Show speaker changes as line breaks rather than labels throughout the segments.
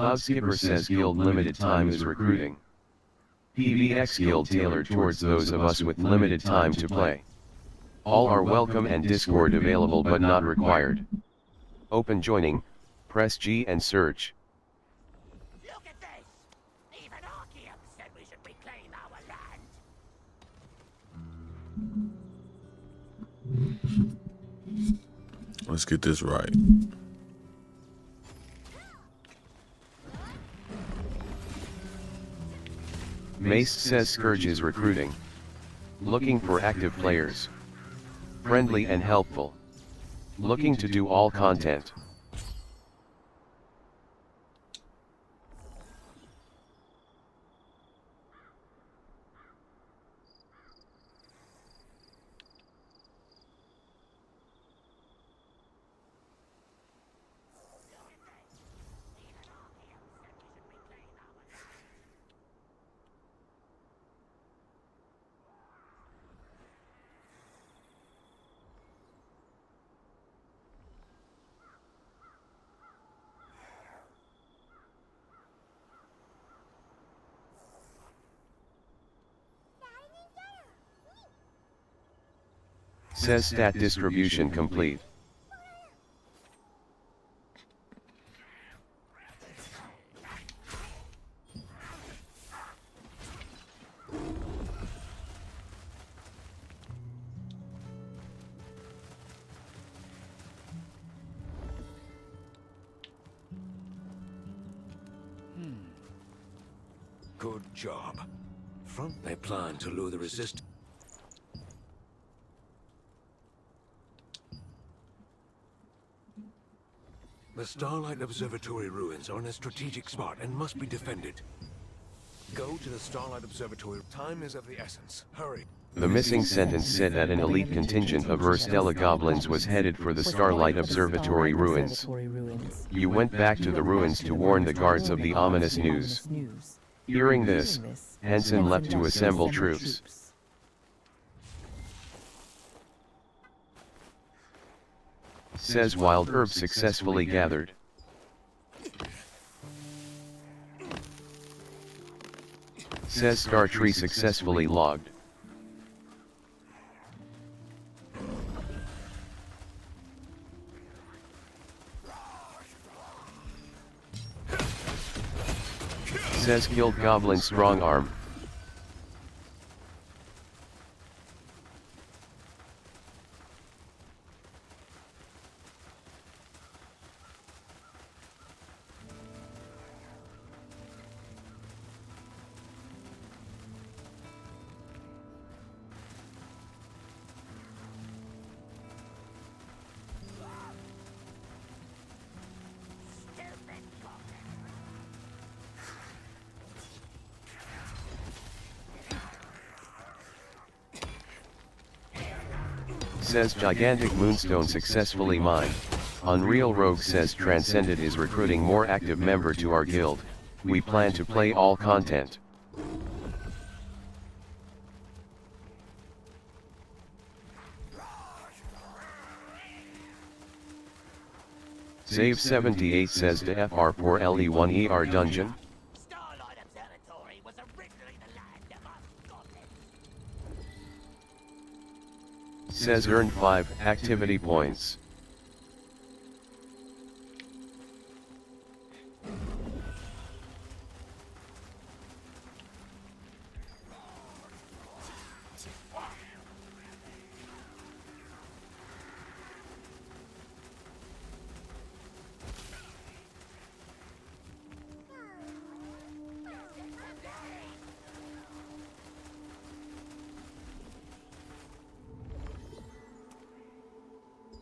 Cloud Skipper says Guild limited time is recruiting. PvX Guild tailored towards those of us with limited time to play. All are welcome and Discord available but not required. Open joining, press G and search.
Look at this! Even Archeum said we should reclaim our land!
Let's get this right.
Mace says Scourge is recruiting. Looking for active players. Friendly and helpful. Looking to do all content. Says stat distribution complete.
Good job. They plan to lure the resistance. The Starlight Observatory ruins are in a strategic spot and must be defended. Go to the Starlight Observatory. Time is of the essence. Hurry.
The missing sentence said that an elite contingent of Urstella goblins was headed for the Starlight Observatory ruins. You went back to the ruins to warn the guards of the ominous news. Hearing this, Henson left to assemble troops. Says wild herbs successfully gathered. Says star tree successfully logged. Says killed goblin strong arm. Says gigantic moonstone successfully mined. Unreal Rogue says Transcended is recruiting more active member to our guild. We plan to play all content. Save 78 says to FR for LE1ER dungeon.
Starlight Observatory was originally the land of us goblins.
Says earned 5 activity points.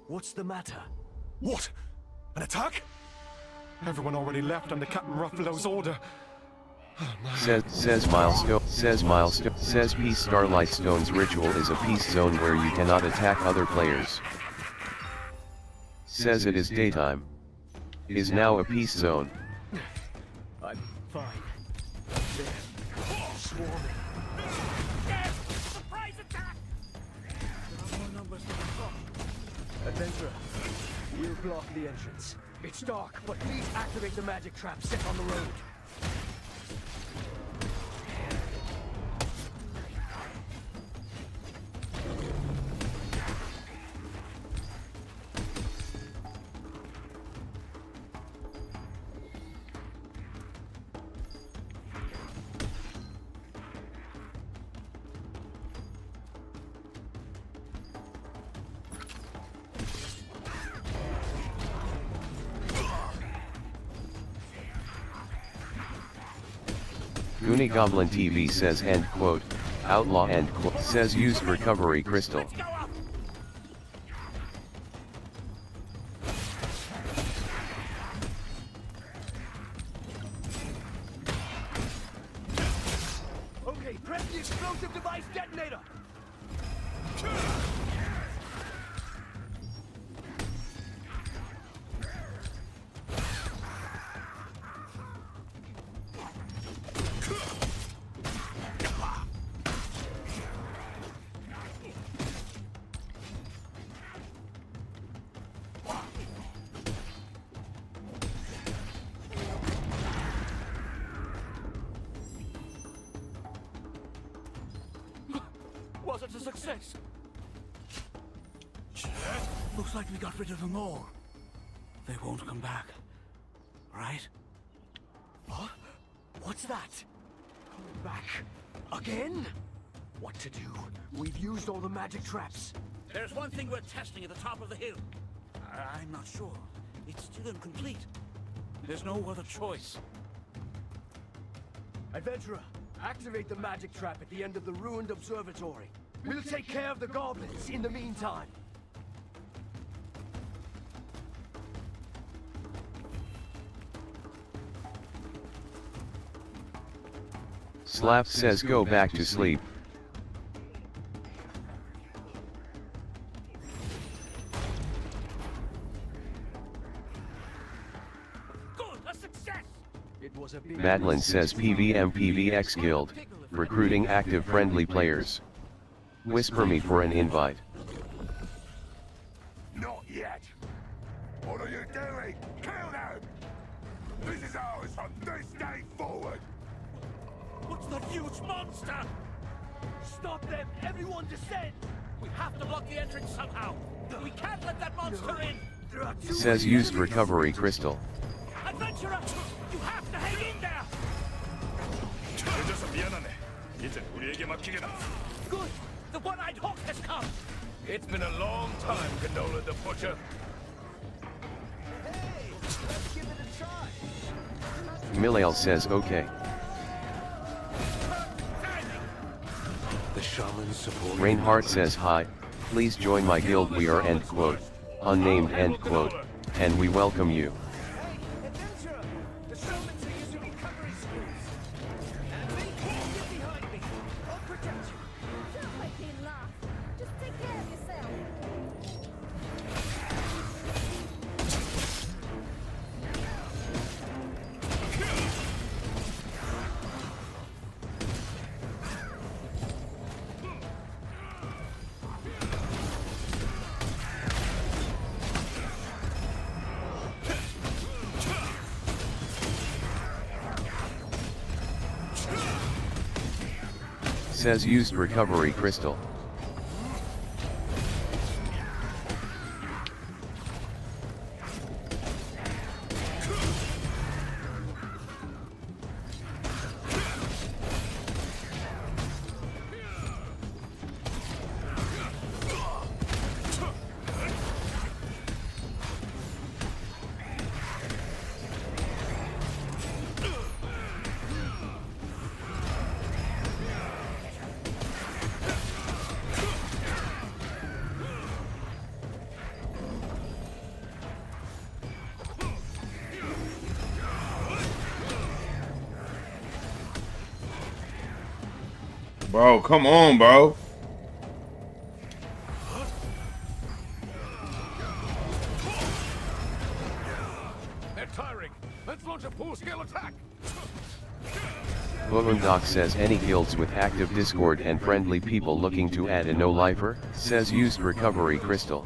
What's the matter?
What? An attack? Everyone already left under Captain Ruffalo's order.
Says Milestone. Says Peace Starlight Stone's ritual is a peace zone where you cannot attack other players. Says it is daytime. Is now a peace zone.
I'm fine. They're swarming.
Surprise attack!
There are more numbers than I thought. Adventurer, we'll block the entrance. It's dark, but please activate the magic trap set on the road.
Goonie Goblin TV says end quote, outlaw end quote, says used recovery crystal.
Let's go up!
Okay, press the explosive device detonator.
Was it a success?
Looks like we got rid of them all. They won't come back. Right? What? What's that? Coming back. Again? What to do? We've used all the magic traps.
There's one thing we're testing at the top of the hill. I'm not sure. It's still incomplete. There's no other choice.
Adventurer, activate the magic trap at the end of the ruined observatory. We'll take care of the goblins in the meantime.
Slap says go back to sleep.
Good, a success!
It was a big
Madeline says PVM PVX Guild, recruiting active friendly players. Whisper me for an invite.
Not yet. What are you doing? Kill them! This is ours from this day forward.
What's that huge monster?
Stop them! Everyone descend!
We have to block the entrance somehow. We can't let that monster in.
There are two
Says used recovery crystal.
Adventurer, you have to hang in there.
늦어서 미안하네. 이제 우리에게 맡기게나.
Good, the one-eyed hawk has come.
It's been a long time, Condola the Butcher.
Hey! Let's give it a try!
Milael says okay.
The shaman support.
Reinhardt says hi, please join my guild, we are end quote, unnamed end quote, and we welcome you.
Hey, adventurer! The shamans are using recovery skills. And me, get behind me. I'll protect you.
Don't make me laugh. Just take care of yourself.
Says used recovery crystal.
Bro, come on, bro.
They're tiring. Let's launch a full-scale attack.
Boondock says any guilds with active Discord and friendly people looking to add a no-lifer, says used recovery crystal.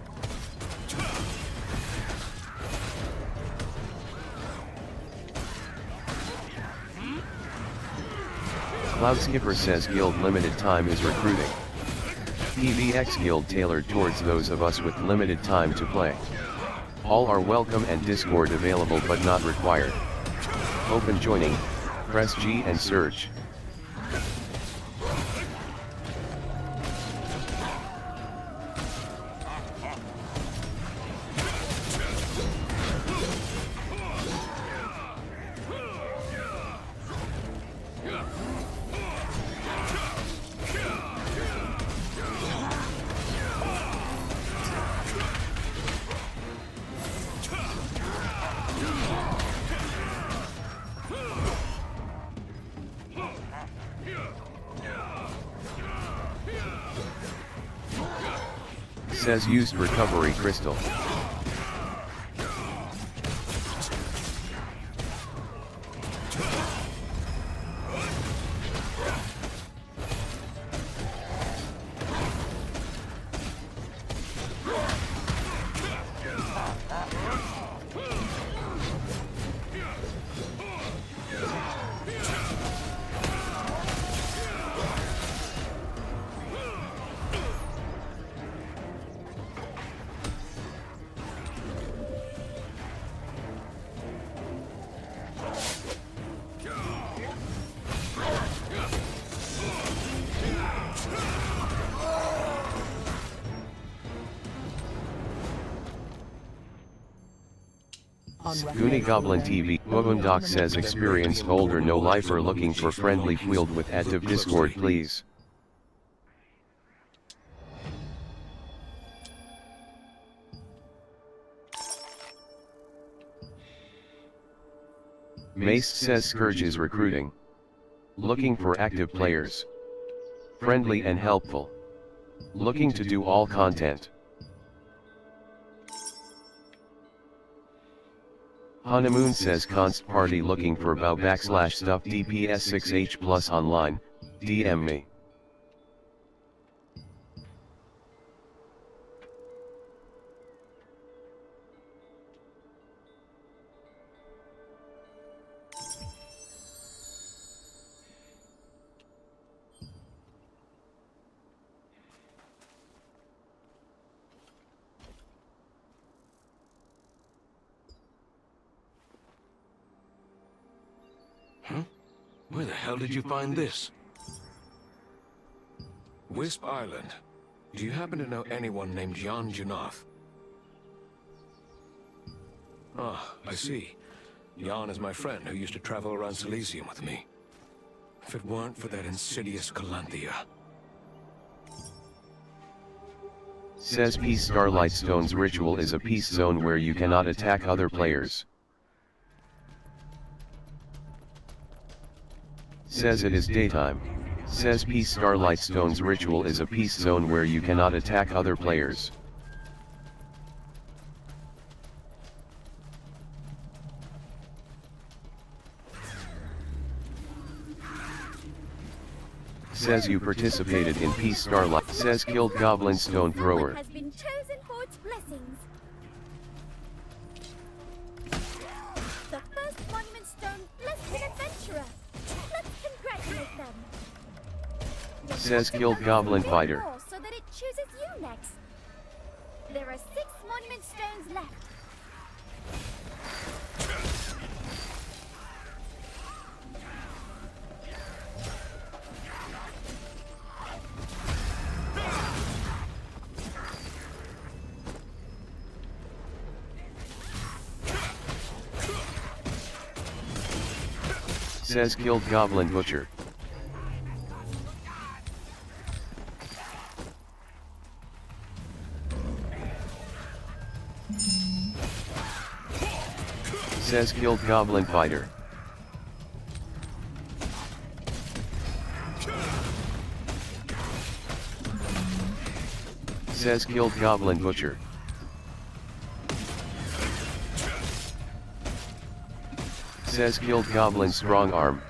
Cloud Skipper says Guild limited time is recruiting. PvX Guild tailored towards those of us with limited time to play. All are welcome and Discord available but not required. Open joining, press G and search. Says used recovery crystal. Goonie Goblin TV, Bogundoc says experienced older no lifer looking for friendly field with active Discord please. Mace says Scourge is recruiting. Looking for active players. Friendly and helpful. Looking to do all content. Honeymoon says const party looking for bow / stuff DPS 6H plus online, DM me.
Where the hell did you find this? Wisp Island. Do you happen to know anyone named Jan Junoth? Ah, I see. Jan is my friend who used to travel around Silesium with me. If it weren't for that insidious Calanthea.
Says Peace Starlight Stone's ritual is a peace zone where you cannot attack other players. Says it is daytime. Says Peace Starlight Stone's ritual is a peace zone where you cannot attack other players. Says you participated in Peace Starlight. Says killed Goblin Stone Thrower.
Has been chosen for its blessings. The first Monument Stone blessed an adventurer. Let's congratulate them.
Says killed Goblin Fighter.
So that it chooses you next. There are 6 Monument Stones left.
Says killed Goblin Butcher. Says killed Goblin Fighter. Says killed Goblin Butcher. Says killed Goblin Strong Arm.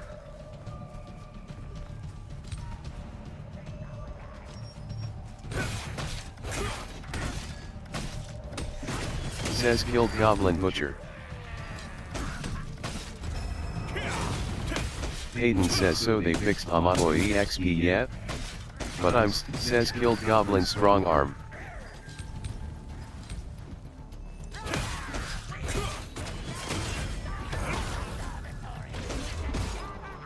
Says killed Goblin Butcher. Hayden says so they fixed Amato EXP yet? But says killed Goblin strong arm.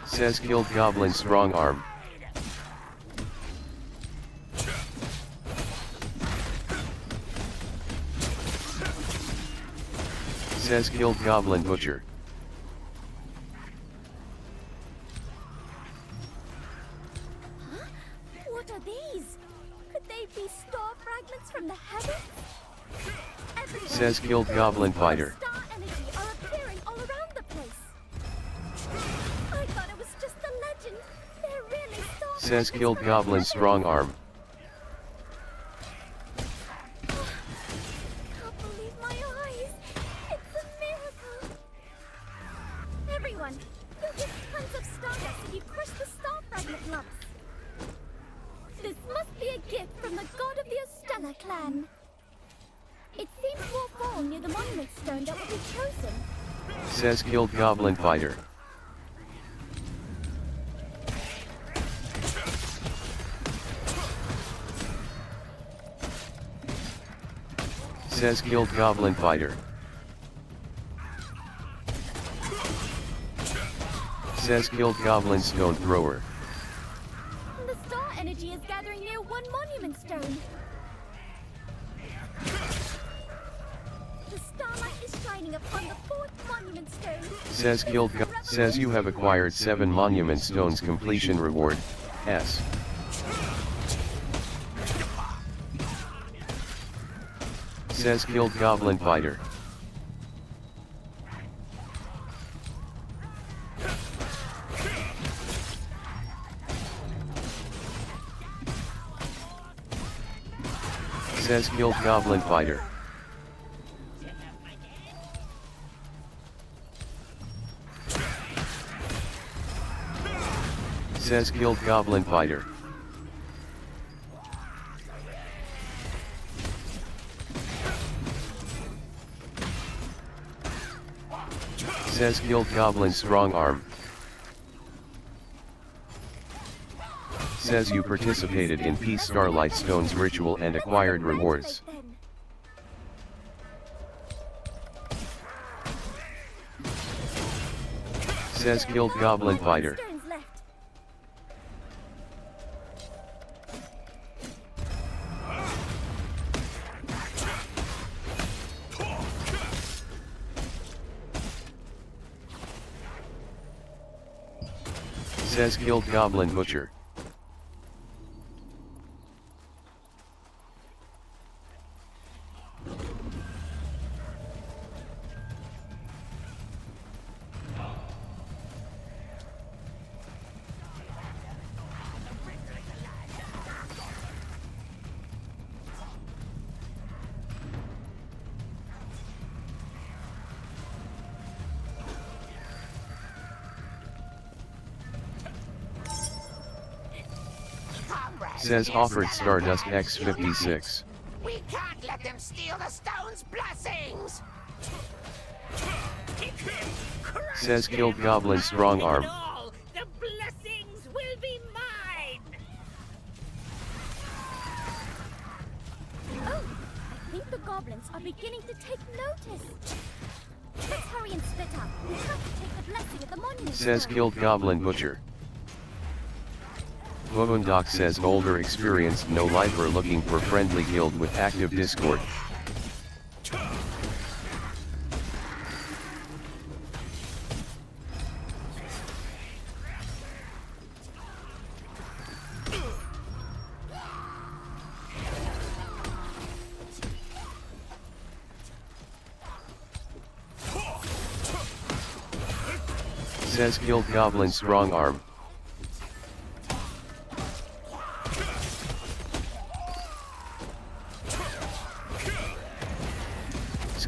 Says killed Goblin strong arm. Says killed Goblin Butcher.
Huh? What are these? Could they be star fragments from the heavens? Everywhere.
Says killed Goblin Fighter.
Star energy are appearing all around the place. I thought it was just a legend. They're really star
Says
fragments
killed
from the
Goblin
heavens.
strong arm.
Can't believe my eyes. It's a miracle. Everyone, you get tons of stardust if you crush the star fragment lumps. This must be a gift from the god of the Ostella clan. It seems to have fallen near the monument stone that will be chosen.
Says killed Goblin Fighter. Says killed Goblin Fighter. Says killed Goblin Stone Thrower.
The star energy is gathering near one monument stone. The starlight is shining upon the fourth monument stone.
Says killed says you have acquired 7 monument stones completion reward. S. Says killed Goblin Fighter. Says killed Goblin Fighter. Says killed Goblin Fighter. Says killed Goblin strong arm. Says you participated in Peace Starlight Stone's ritual and acquired rewards. Says killed Goblin Fighter. Says killed Goblin Butcher. Says offered Stardust X56.
We can't let them steal the stone's blessings!
Says killed Goblin strong arm.
The blessings will be mine!
Oh, I think the goblins are beginning to take notice. Let's hurry and split up. We have to take the blessing at the monument.
Says killed Goblin Butcher. Wogundoc says older experienced no lifer looking for friendly guild with active Discord. Says killed Goblin strong arm.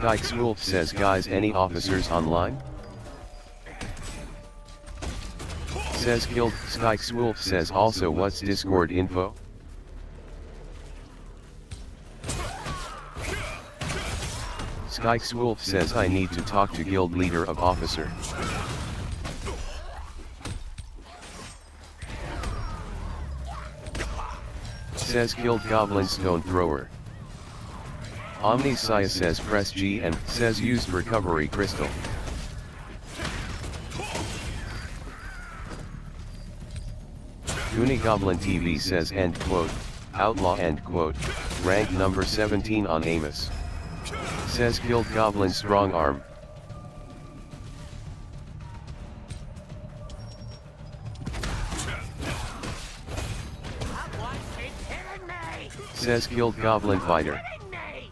Skykes Wolf says guys any officers online? Says killed. Skykes Wolf says also what's Discord info? Skykes Wolf says I need to talk to guild leader of officer. says killed Goblin Stone Thrower. Omniscia says press G and says used recovery crystal. Goonie Goblin TV says end quote, outlaw end quote, rank number 17 on Amos. Says killed Goblin Strong Arm.
Someone keeps hitting me!
Says killed Goblin Fighter.
Hitting me!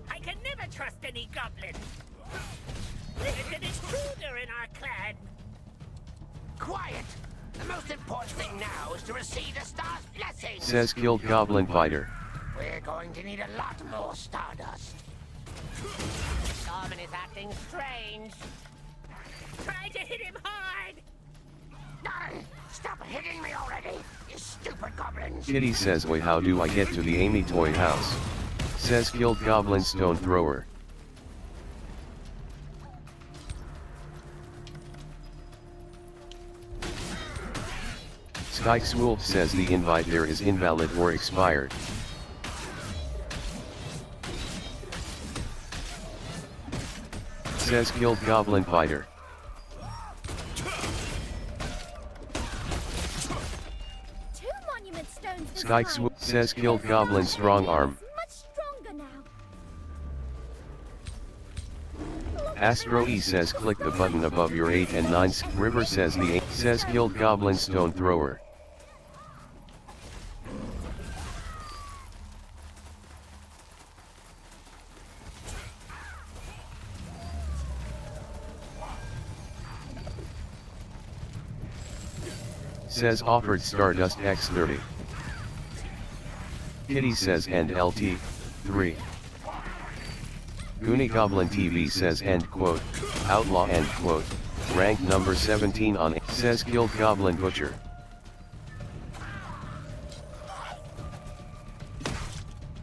I can never trust any goblin! There's an intruder in our clan! Quiet! The most important thing now is to receive the star's blessing!
Says killed Goblin Fighter.
We're going to need a lot more stardust. Goblin is acting strange. Try to hit him hard! No! Stop hitting me already, you stupid goblins!
Kitty says wait, how do I get to the Amy toy house? Says killed Goblin Stone Thrower. Skykes Wolf says the invite there is invalid or expired. Says killed Goblin Fighter.
Two monument stones this
Skykes
time.
Wolf says killed Goblin Strong Arm.
Much stronger now.
Astro E says click the button above your 8 and 9. River says the 8 says killed Goblin Stone Thrower. Says offered Stardust X30. Kitty says end LT 3. Goonie Goblin TV says end quote, outlaw end quote, rank number 17 on says killed Goblin Butcher.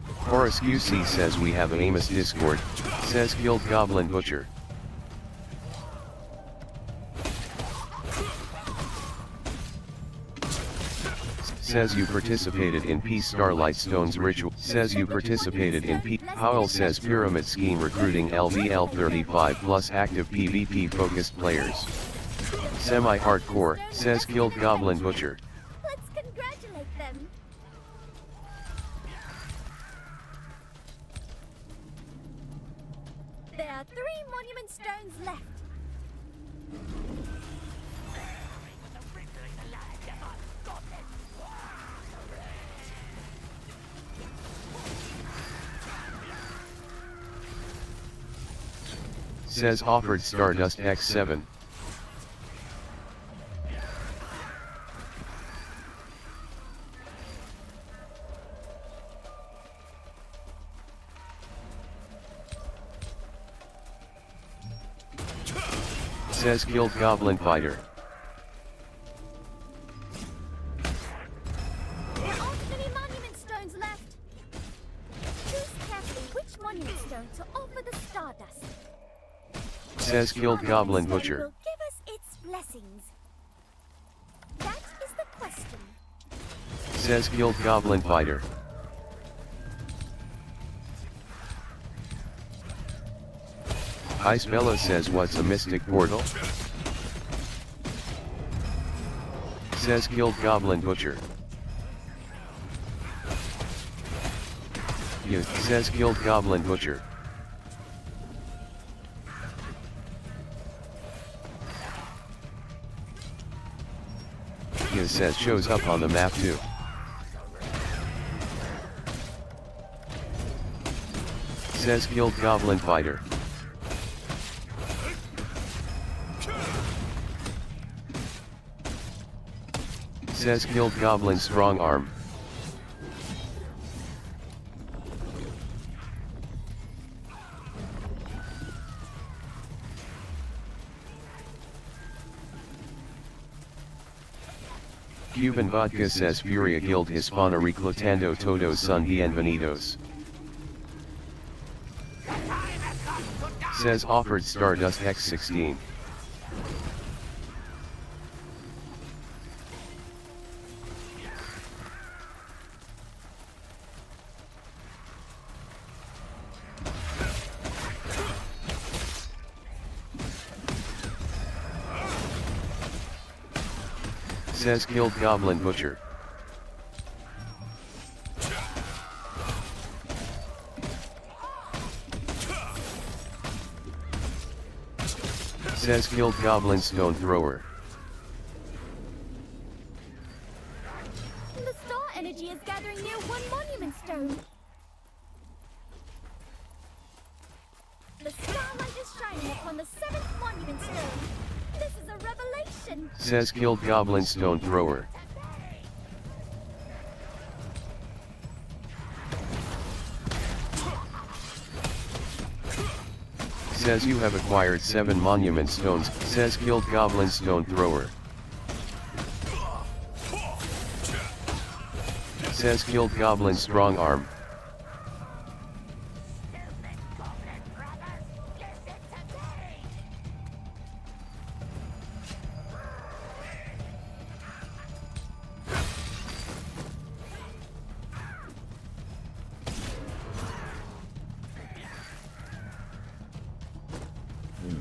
Horace QC says we have an Amos Discord, says killed Goblin Butcher. Says you participated in Peace Starlight Stone's ritual. Says you participated in P. Powell says pyramid scheme recruiting LVL 35 plus active PvP focused players. Semi-hardcore, says killed Goblin Butcher.
Let's congratulate them. There are 3 monument stones left.
Says offered Stardust X7. Says killed Goblin Fighter.
There aren't many monument stones left. Choose carefully which monument stone to offer the Stardust.
Says killed Goblin Butcher.
Will give us its blessings. That is the question.
Says killed Goblin Fighter. Icebella says what's a mystic portal? Says killed Goblin Butcher. Yeah, says killed Goblin Butcher. Yeah, says shows up on the map too. Says killed Goblin Fighter. Says killed Goblin Strong Arm. Cuban Vodka says Furia Guild Hispana reclutando todos son bienvenidos. Says offered Stardust X16. Says Killed Goblin Butcher. Says Killed Goblin Stone Thrower.
The star energy is gathering near one monument stone. The starlight is shining upon the 7th monument stone. This is a revelation.
Says Killed Goblin Stone Thrower. Says you have acquired 7 monument stones. Says Killed Goblin Stone Thrower. Says Killed Goblin Strong Arm.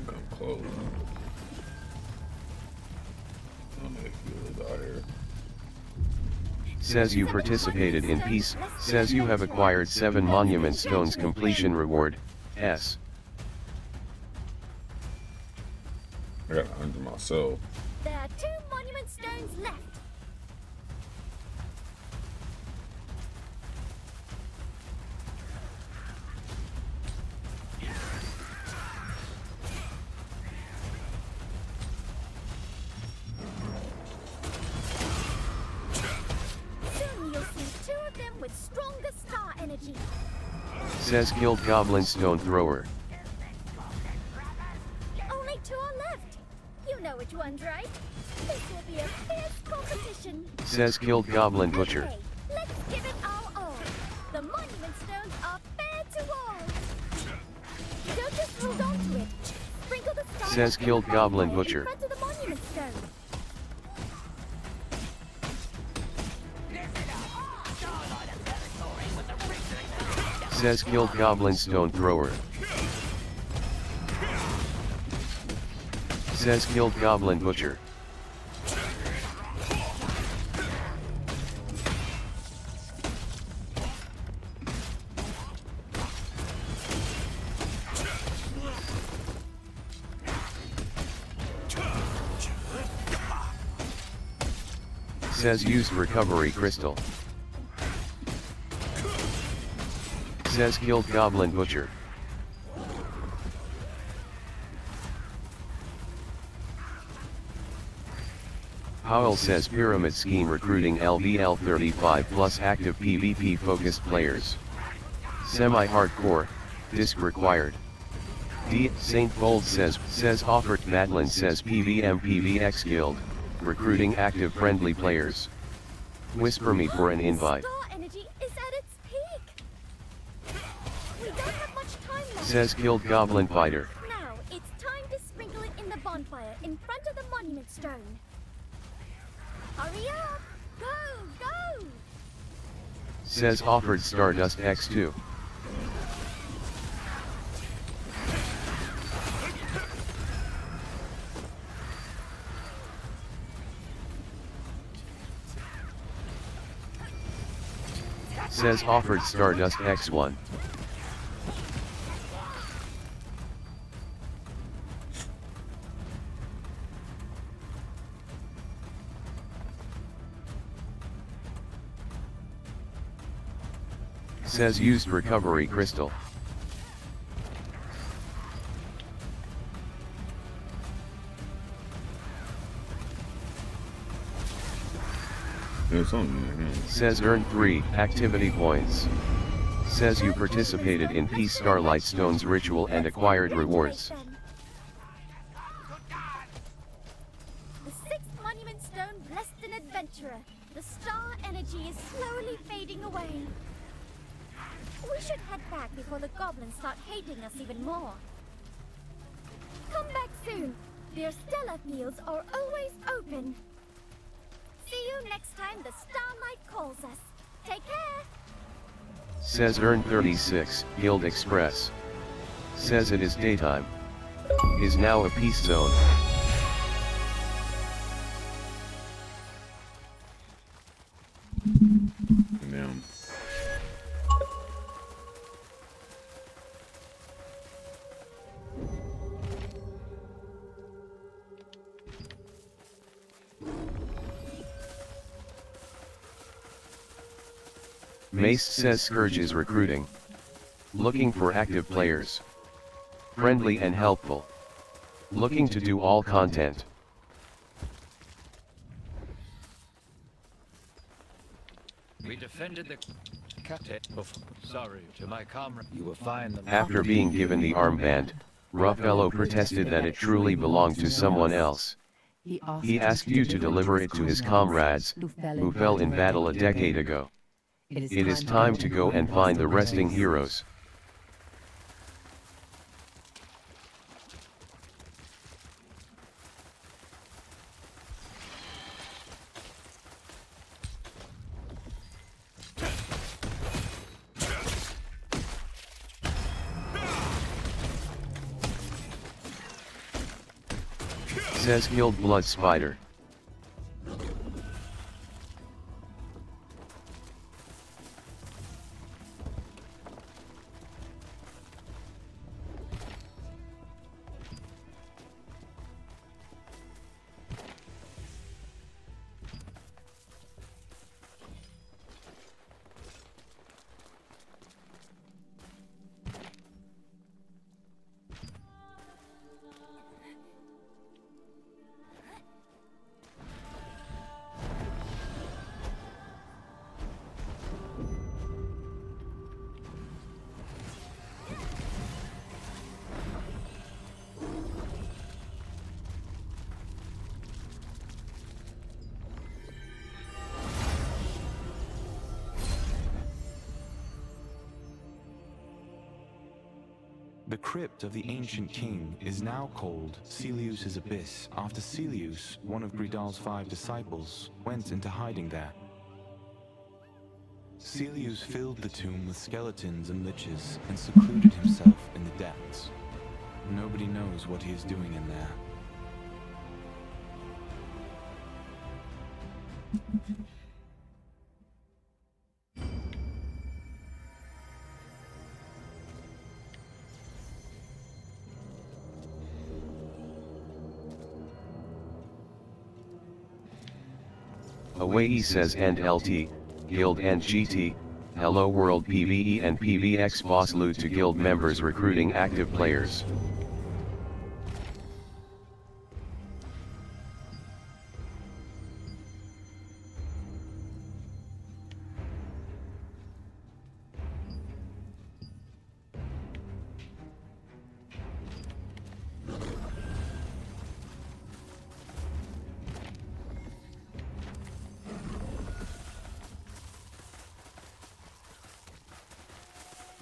Come close. I'm gonna feel it out here.
Says you participated in peace. Says you have acquired 7 monument stones. Completion reward, S.
I got 100 myself.
There are 2 monument stones left. Soon you'll see 2 of them with stronger star energy.
Says Killed Goblin Stone Thrower.
Only 2 are left. You know which ones, right? This will be a fierce competition.
Says Killed Goblin Butcher.
Okay, let's give it our all. The monument stones are fair to all. Don't just hold on to it. Sprinkle the stars
Says
in the
Killed Goblin
bonfire
Butcher.
in front of the monument stone.
Says Killed Goblin Stone Thrower. Says Killed Goblin Butcher. Says used recovery crystal. Says Killed Goblin Butcher. Powell says Pyramid Scheme recruiting LVL 35 plus active PvP focused players. Semi-hardcore, disc required. D. St. Bold says offered. Madeline says PVM PVX Guild, recruiting active friendly players. Whisper me for an invite.
Star energy is at its peak. We don't have much time left.
Says Killed Goblin Fighter.
Now it's time to sprinkle it in the bonfire in front of the monument stone. Hurry up! Go! Go!
Says offered Stardust X2. Says offered Stardust X1. Says used recovery crystal.
There's something in here.
Says earned 3 activity points. Says you participated in Peace Starlight Stone's ritual and acquired rewards.
The 6th monument stone blessed an adventurer. The star energy is slowly fading away. We should head back before the goblins start hating us even more. Come back soon. Their stellar fields are always open. See you next time the starlight calls us. Take care.
Says earned 36 Guild Express. Says it is daytime. Is now a peace zone.
Damn.
Mace says Scourge is recruiting. Looking for active players. Friendly and helpful. Looking to do all content.
We defended the Kate before. Sorry to my comrade. You will find them.
After being given the armband, Ruffalo protested that it truly belonged to someone else. He asked you to deliver it to his comrades, who fell in battle a decade ago. It is time to go and find the resting heroes. Says Guild Blood Spider.
The crypt of the ancient king is now called Celeus's Abyss, after Celeus, one of Gridal's 5 disciples, went into hiding there. Celeus filled the tomb with skeletons and liches and secluded himself in the depths. Nobody knows what he is doing in there.
Away says and LT, Guild and GT, Hello World PvE and PvX boss loot to guild members recruiting active players.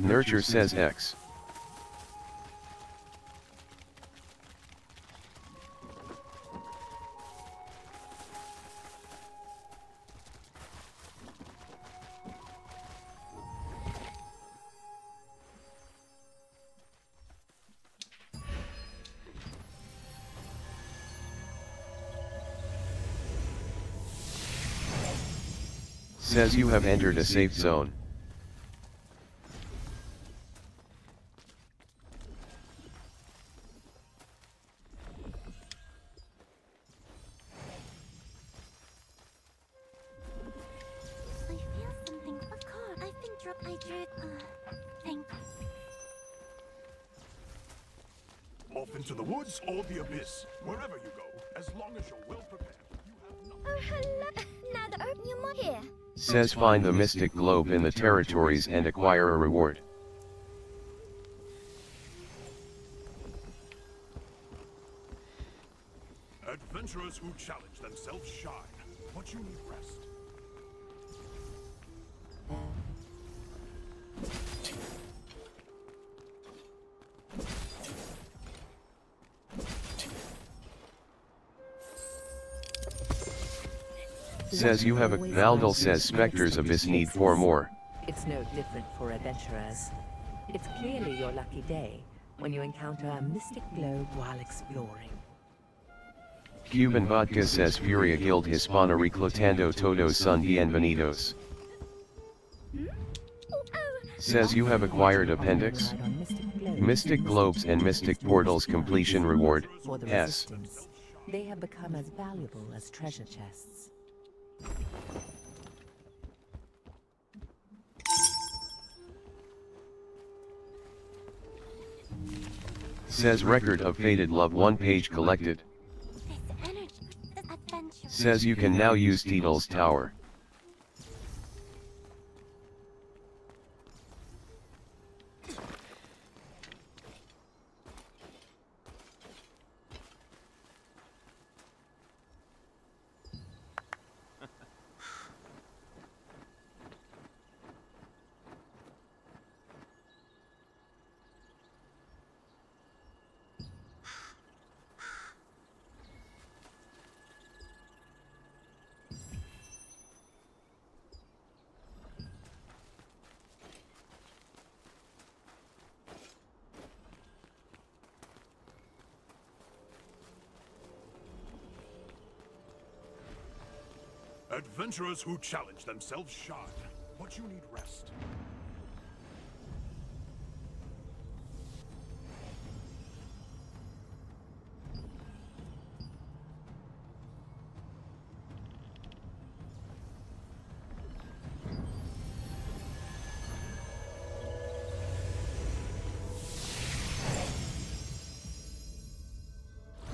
Nurture says X. Says you have entered a safe zone.
Off into the woods or the abyss. Wherever you go, as long as you're well prepared, you have no...
Oh, hello. Now the opium here.
Says find the mystic globe in the territories and acquire a reward.
Adventurers who challenge themselves shine, but you need rest.
Says you have a Valdal says Spectre's Abyss need 4 more.
It's no different for adventurers. It's clearly your lucky day when you encounter a mystic globe while exploring.
Cuban Vodka says Furia Guild Hispana reclutando todos son bienvenidos. Says you have acquired appendix, Mystic Globes and Mystic Portals completion reward,
For the
S.
Resistance, they have become as valuable as treasure chests.
Says record of fated love 1 page collected.
This energy, this adventure.
Says you can now use Title's Tower.
Adventurers who challenge themselves shine, but you need rest.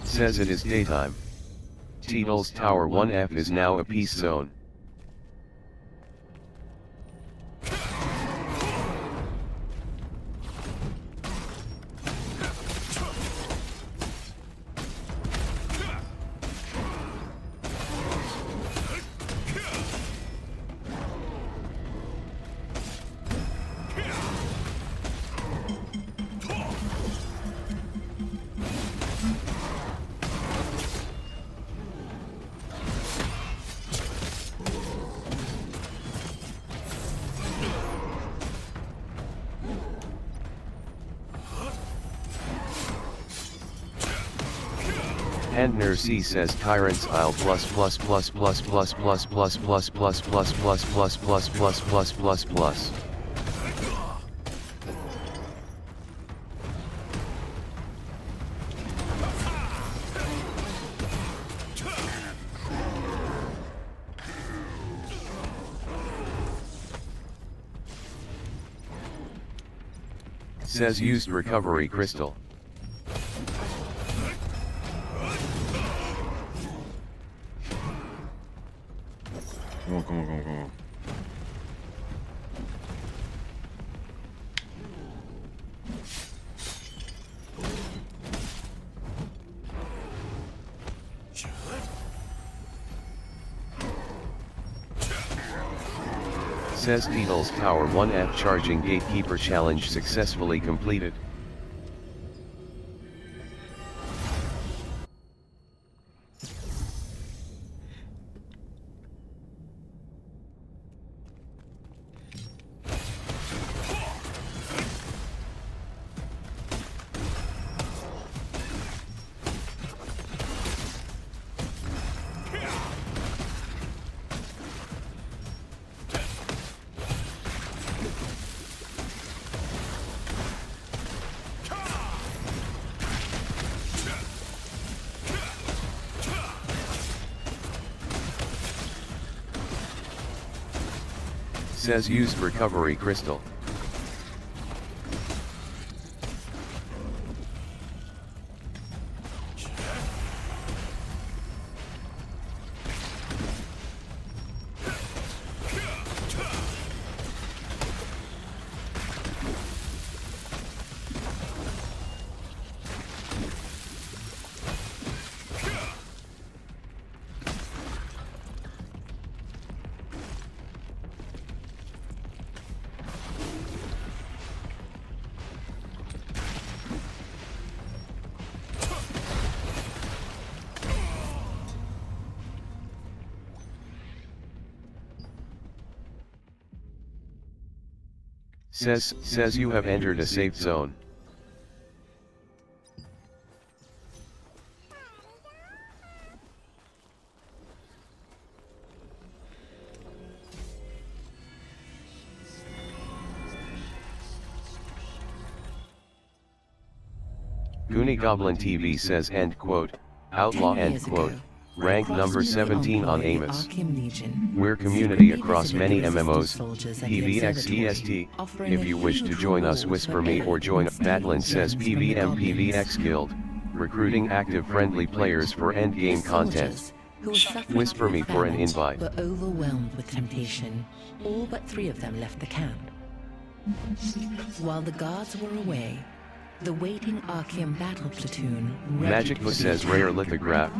Says it is daytime. Title's Tower 1F is now a peace zone. Handner C says Tyrant's Isle plus plus plus plus plus plus plus plus plus plus plus plus plus plus plus plus. Says used recovery crystal.
Come on, come on, come on, come on.
Says Title's Tower 1F charging gatekeeper challenge successfully completed. Says used recovery crystal. Says you have entered a safe zone. Goonie Goblin TV says end quote, outlaw
10
end
years
quote,
ago,
rank
crossed
number
into the
17 on
envoy of the
Amos.
Archeum Legion,
We're community
secretly
across
visited
many
the Resistance
MMOs,
soldiers at the
PvXEST,
observatory, offering
if
a
you wish to
huge
join us
reward
whisper
for
me or
anyone
join
stealing
Batlin says
gems from the
PVM
goblins.
PvX Guild, recruiting active friendly players for
The
endgame content.
soldiers, who were suffering
Whisper me
through
for an
famine,
invite.
were overwhelmed with temptation. All but 3 of them left the camp. While the guards were away, the waiting Archeum battle platoon
Magicbook says rare lithograph,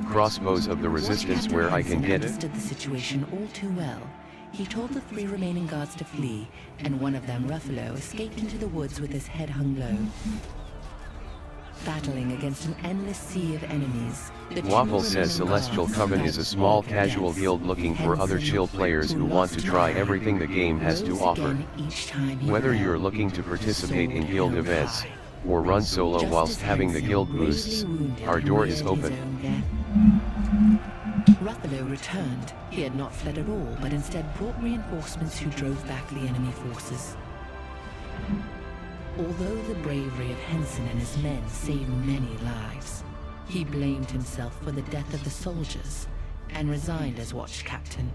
crossbows of the resistance where I can get it.
understood the situation all too well. He told the 3 remaining guards to flee, and one of them, Ruffalo, escaped into the woods with his head hung low. Battling against an endless sea of enemies, the 2
Waffle says
remaining
Celestial
guards
Coven
felt
is a small
like
casual
death.
guild looking for other
Henson,
chill players who want to
lost
try
his
everything the game has to
rose
offer.
again each time he
Whether
fell.
you're looking to participate in
Sword
guild
held
events,
high.
or run solo
Just
whilst
as
having the
Henson
guild
bravely
boosts,
wounded
our
and
door is
neared his
open.
own death. Ruffalo returned. He had not fled at all, but instead brought reinforcements who drove back the enemy forces. Although the bravery of Henson and his men saved many lives, he blamed himself for the death of the soldiers and resigned as watch captain.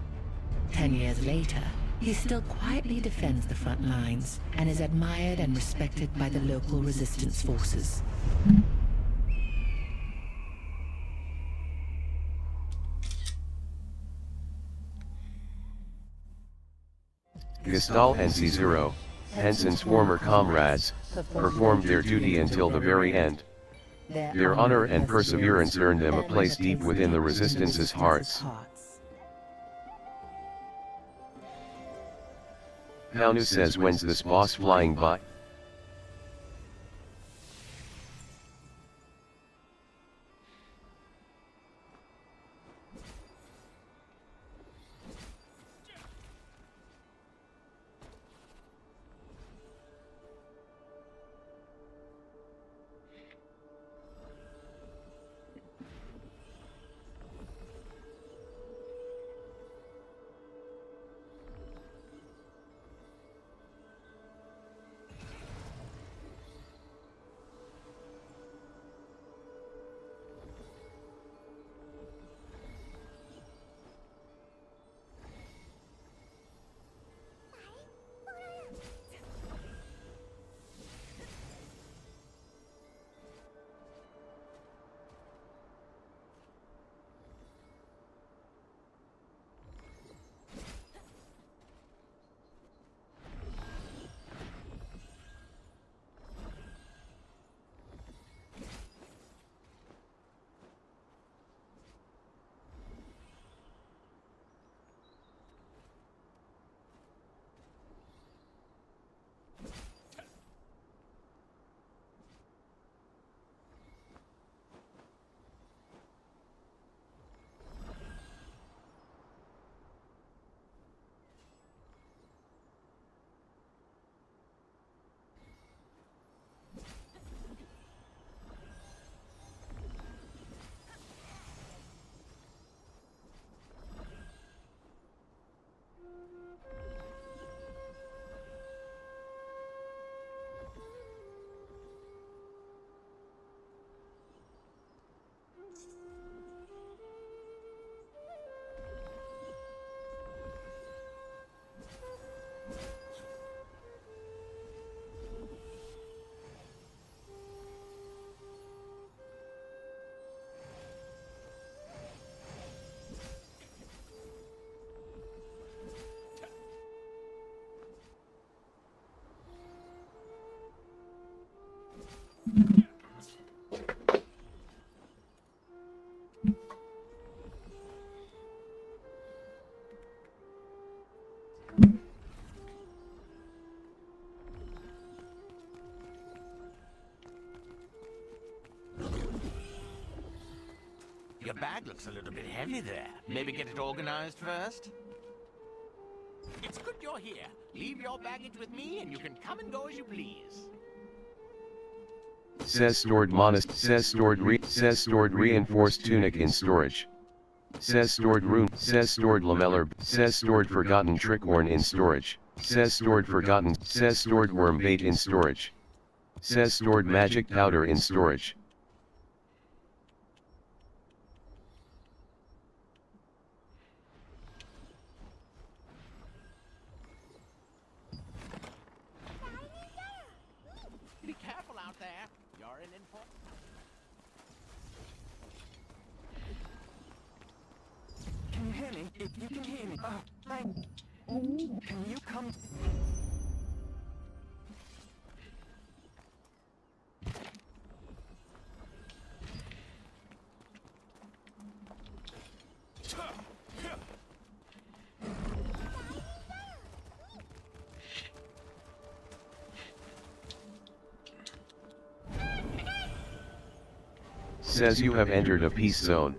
10 years later, he still quietly defends the front lines and is admired and respected by the local resistance forces.
Gestal and Z0, Henson's former comrades, performed their duty until the very end. Their honor and perseverance earned them a place deep within the Resistance's hearts. Paunu says when's this boss flying by?
Your bag looks a little bit heavy there. Maybe get it organized first? It's good you're here. Leave your baggage with me and you can come and go as you please.
Says stored reinforced tunic in storage. Says stored rune. Says stored lamellar. Says stored forgotten trickhorn in storage. Says stored forgotten. Says stored worm bait in storage. Says stored magic powder in storage.
Be careful out there. You're an important.
Can you hear me? If you can hear me. Can you come?
Says you have entered a peace zone.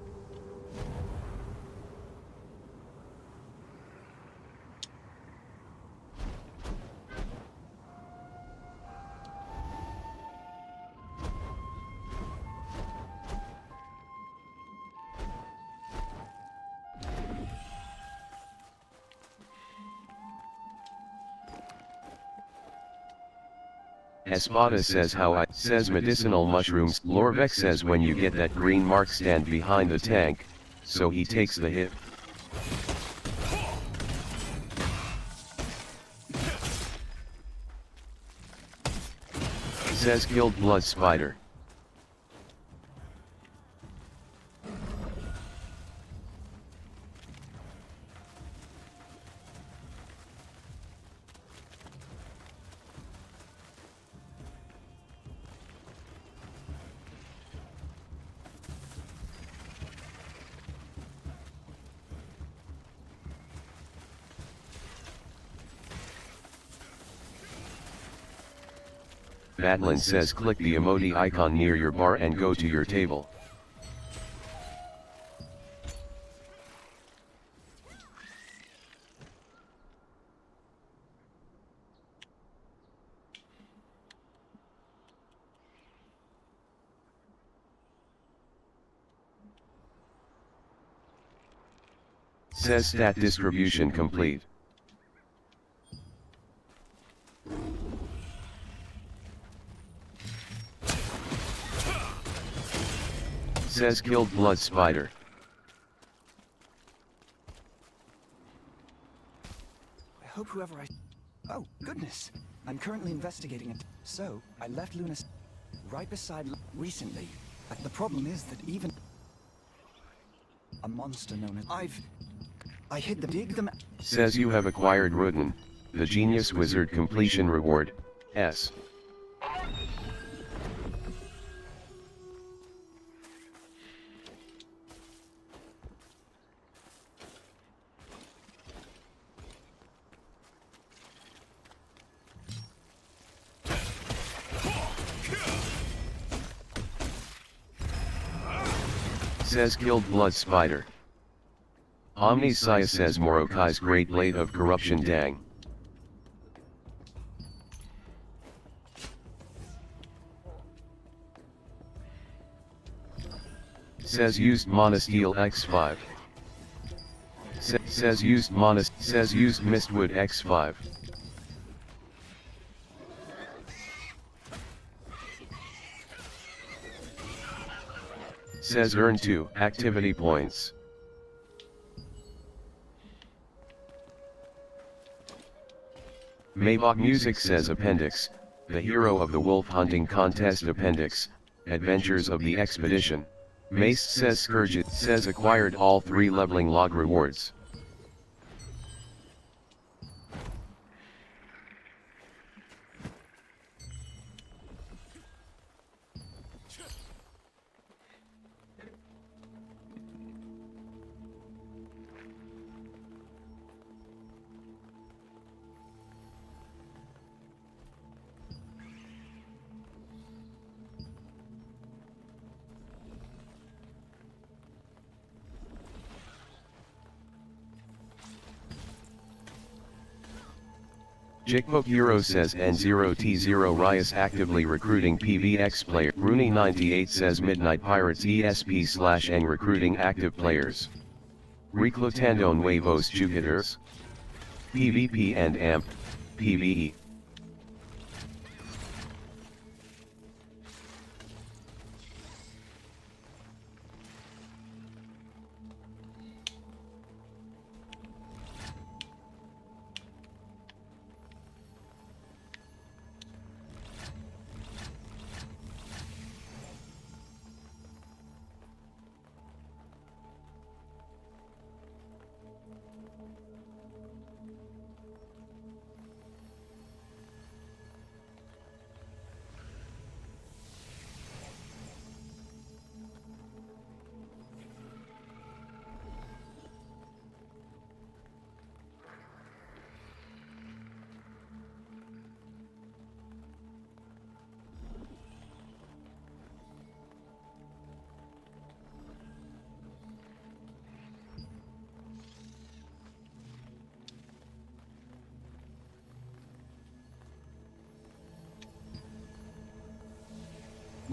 Espada says says medicinal mushrooms. Lorvek says when you get that green mark stand behind the tank, so he takes the hit. Says killed blood spider. Madeline says click the emoji icon near your bar and go to your table. Says stat distribution complete. Says killed blood spider.
I hope whoever I... Oh, goodness. I'm currently investigating it. So, I left Luna right beside recently. The problem is that even a monster known as... I hid them, dig them...
Says you have acquired Rutan, the Genius Wizard completion reward, S. Says killed blood spider. Omnisaya says Morokai's great blade of corruption dang. Says used Monosteel X5. Says used Mistwood X5. Says earn 2 activity points. Maybach Music says Appendix, the hero of the wolf hunting contest Appendix, Adventures of the Expedition. Mace says Scourge says acquired all 3 leveling log rewards. Jikbok Hero says N0T0 Rias actively recruiting PvX player. Rooney98 says Midnight Pirates ESP/N recruiting active players. Reclutando nuevos jugadores. PvP and AMP, PvE.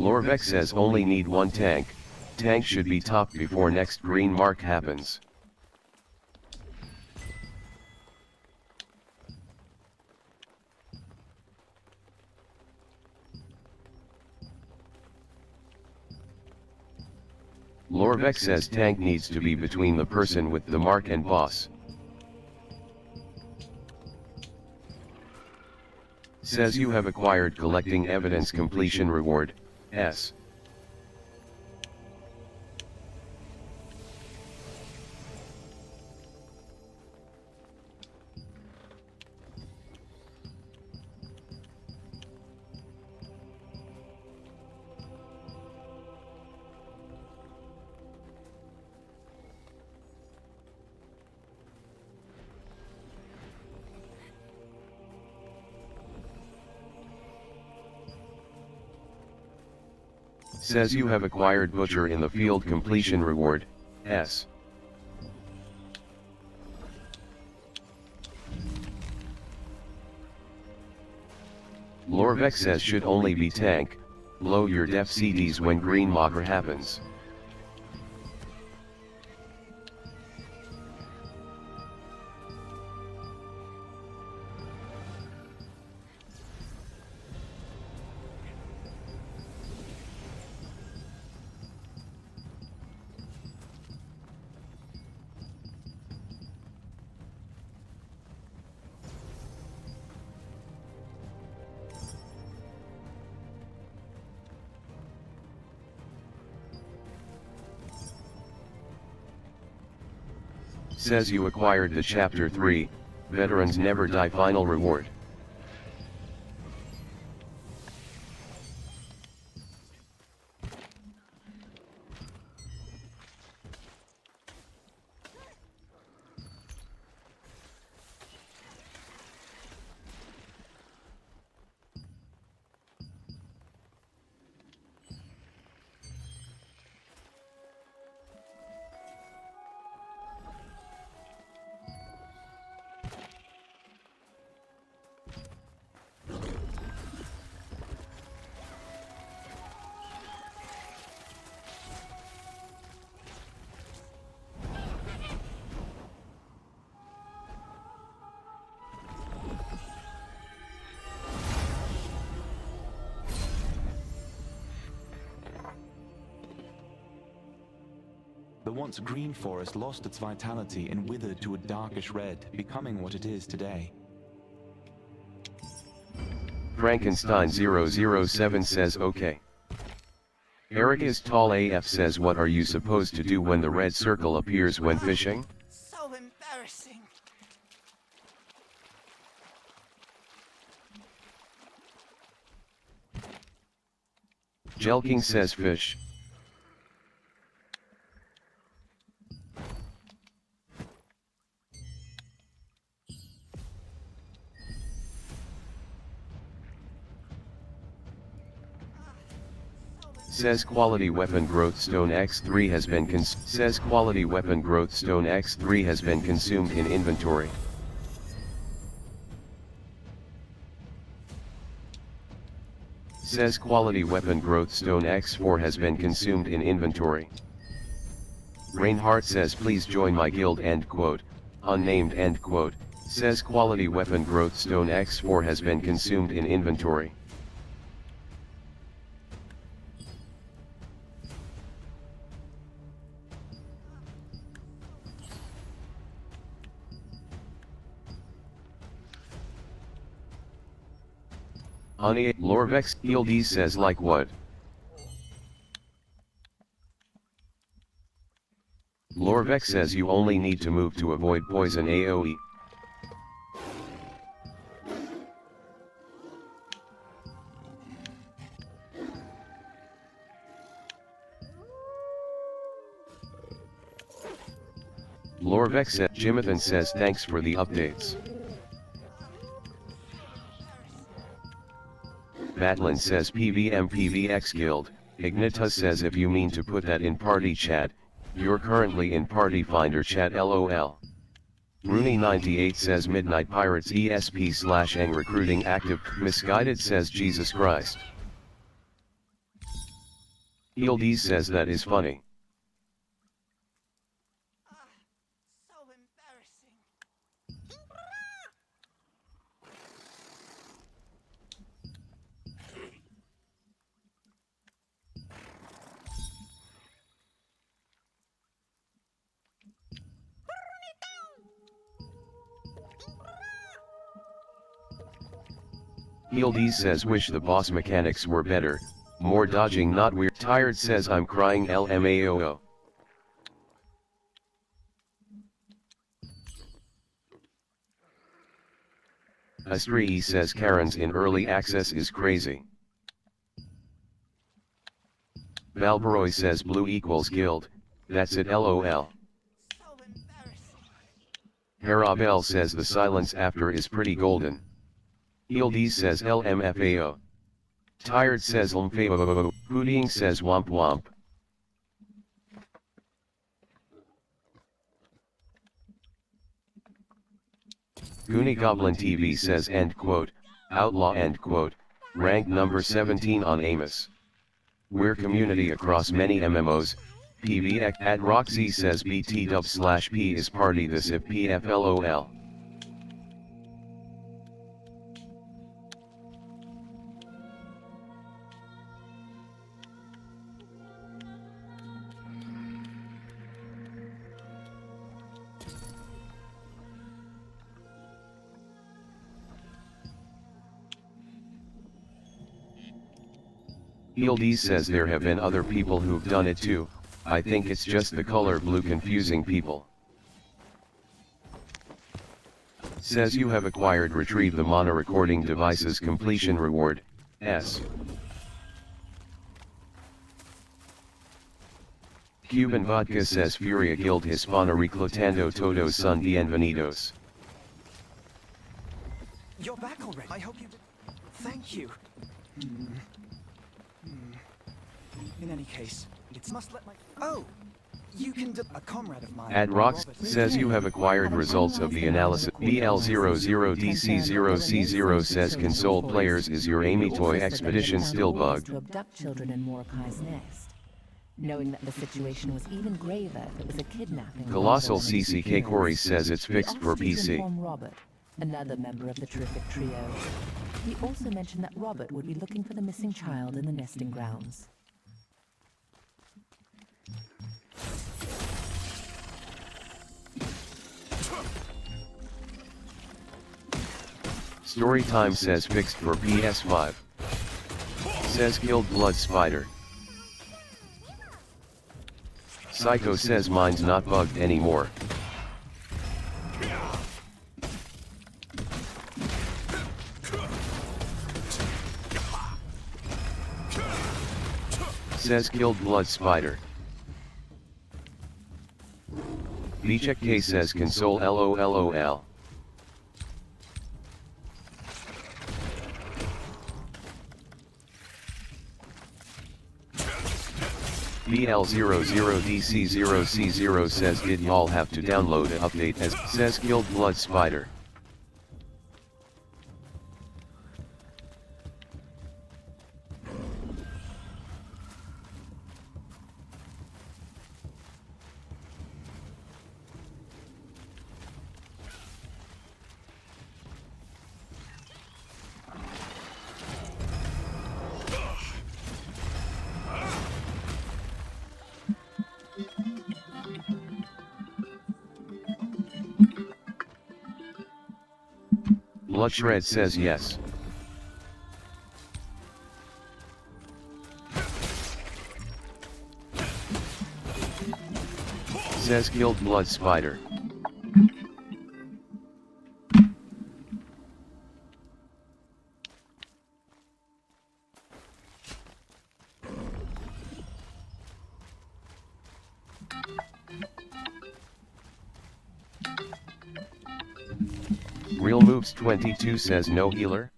Lorbeck says only need one tank. Tank should be topped before next green mark happens. Lorbeck says tank needs to be between the person with the mark and boss. Says you have acquired collecting evidence completion reward, S. Says you have acquired Butcher in the field completion reward, S. Lorbeck says should only be tank, low your def CDs when green marker happens. Says you acquired the Chapter 3, Veterans Never Die final reward.
The once green forest lost its vitality and withered to a darkish red, becoming what it is today.
Frankenstein 007 says okay. Eric is tall AF says what are you supposed to do when the red circle appears when fishing?
So embarrassing.
Jelking says fish. Says quality weapon growth stone X3 has been X3 has been consumed in inventory. Says quality weapon growth stone X4 has been consumed in inventory. Reinhardt says please join my guild end quote, unnamed end quote, says quality weapon growth stone X4 has been consumed in inventory. Anya Lorbeck ELD says like what? Lorbeck says you only need to move to avoid poison AoE. Lorbeck says Jimathan says thanks for the updates. Batlin says PVX Guild. Ignitus says if you mean to put that in party chat, you're currently in party finder chat LOL. Rooney98 says Midnight Pirates ESP/Eng recruiting active. Misguided says Jesus Christ. Hildes says that is funny.
So embarrassing.
Hildes says wish the boss mechanics were better, more dodging not weird. Tired says I'm crying LMAOO. Astrii says Karen's in early access is crazy. Valbaroy says blue equals guild, that's it LOL. Harabel says the silence after is pretty golden. Hildes says LMFAO. Tired says LMFAO. Pudding says womp womp. Goonie Goblin TV says end quote, outlaw end quote, ranked number 17 on Amos. We're community across many MMOs. PvX at Roxy says BT_P is party this if PFLOL. Hildes says there have been other people who've done it too, I think it's just the color blue confusing people. Says you have acquired retrieve the mono recording device's completion reward, S. Cuban Vodka says Furia Guild Hispano reclutando todos son bienvenidos.
You're back already. I hope you did. Thank you. In any case, it must let my... Oh! You can a comrade of mine.
At Rox says you have acquired results of the analysis. BL00DC0C0 says console players is your Amy Toy expedition still bugged.
To abduct children in Mordecai's Nest, knowing that the situation was even graver if it was a kidnapping.
Colossal CCK Corey says it's fixed for
He asked me to
PC.
inform Robert, another member of the terrific trio. He also mentioned that Robert would be looking for the missing child in the nesting grounds.
Storytime says fixed for PS5. Says killed Blood Spider. Psycho says mine's not bugged anymore. Says killed Blood Spider. Vichek K says console LOLOL. BL00DC0C0 says did y'all have to download an update as says killed Blood Spider. Bloodshred says yes. Says killed Blood Spider. Real Moves 22 says no healer.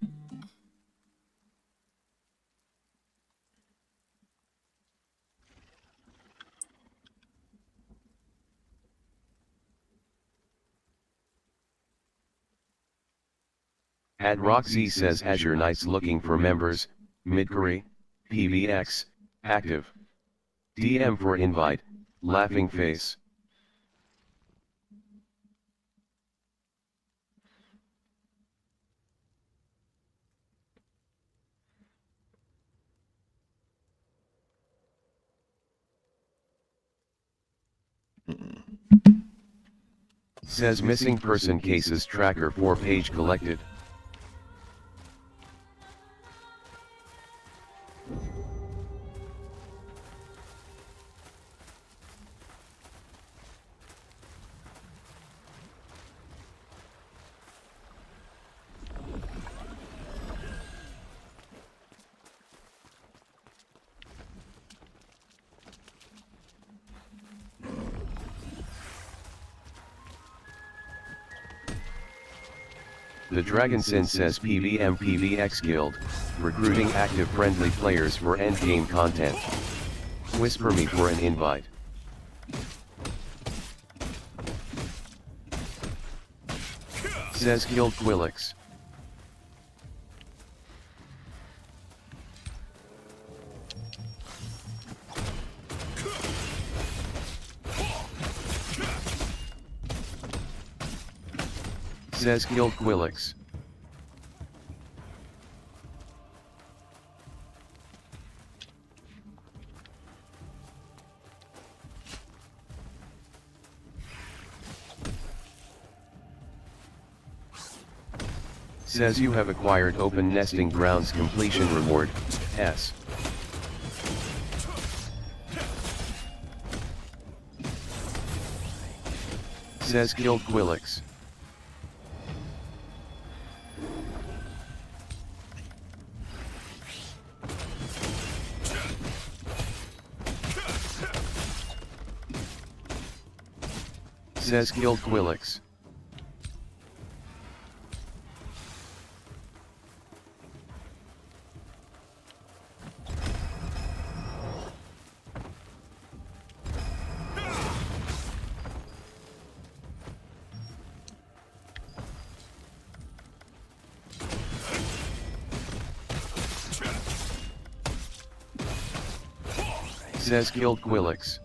At Roxy says Azure Knights looking for members, Midcurry, PVX, active. DM for invite, laughing face. Says missing person cases tracker 4-page collected. The Dragonsin says PVM PVX Guild, recruiting active friendly players for endgame content. Whisper me for an invite. Says Guild Quillix. Says Guild Quillix. Says you have acquired Open Nesting Grounds completion reward, S. Says Guild Quillix. Says Guild Quillix. Says Guild Quillix.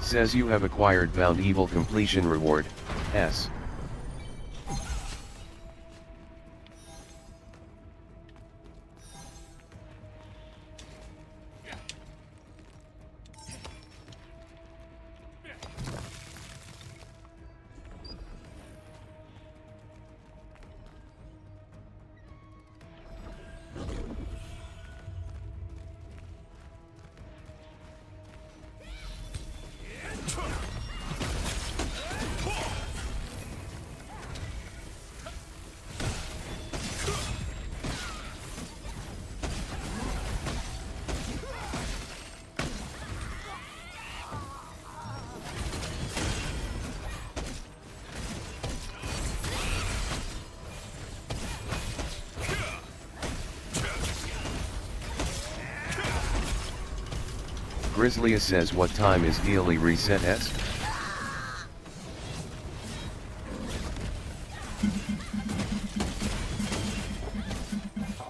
Says you have acquired Bound Evil completion reward, S. Grizzlia says what time is daily reset S?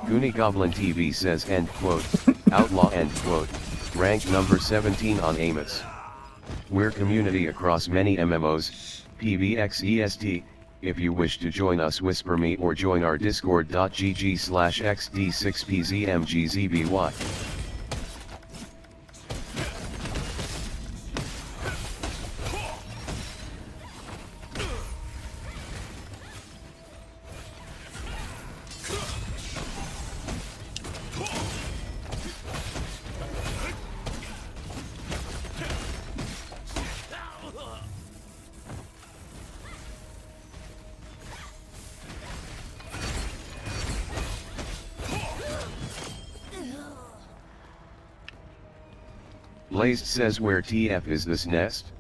Goonie Goblin TV says end quote, outlaw end quote, rank number 17 on Amos. We're community across many MMOs, PvXEST. If you wish to join us, whisper me or join our discord.gg/xd6pzmgzby. Blazed says, where TF is this nest?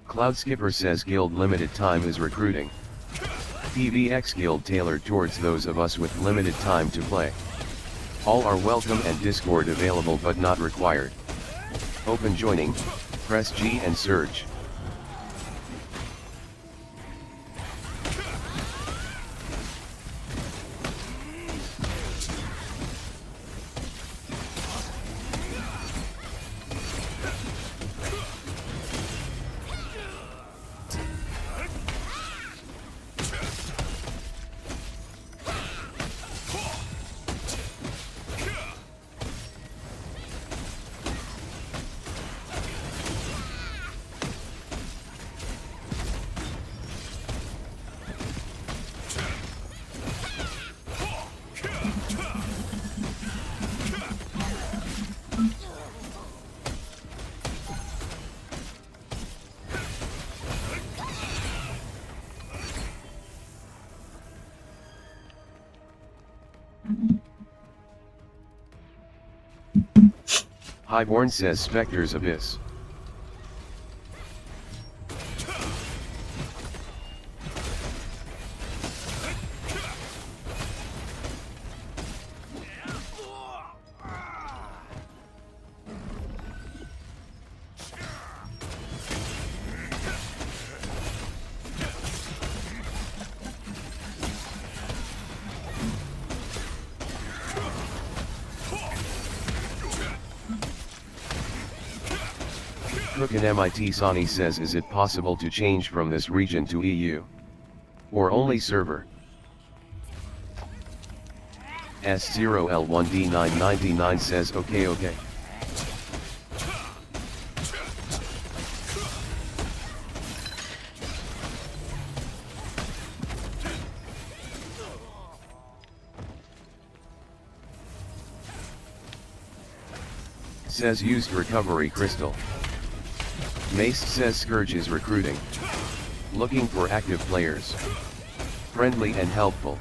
Cloud Skipper says guild limited time is recruiting. PvX guild tailored towards those of us with limited time to play. All are welcome and Discord available but not required. Open joining, press G and search. Highborn says Spectre's Abyss. Crook and MIT Sani says, is it possible to change from this region to EU? Or only server? S0L1D999 says okay. Says used recovery crystal. Mace says Scourge is recruiting. Looking for active players. Friendly and helpful.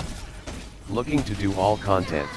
Looking to do all content.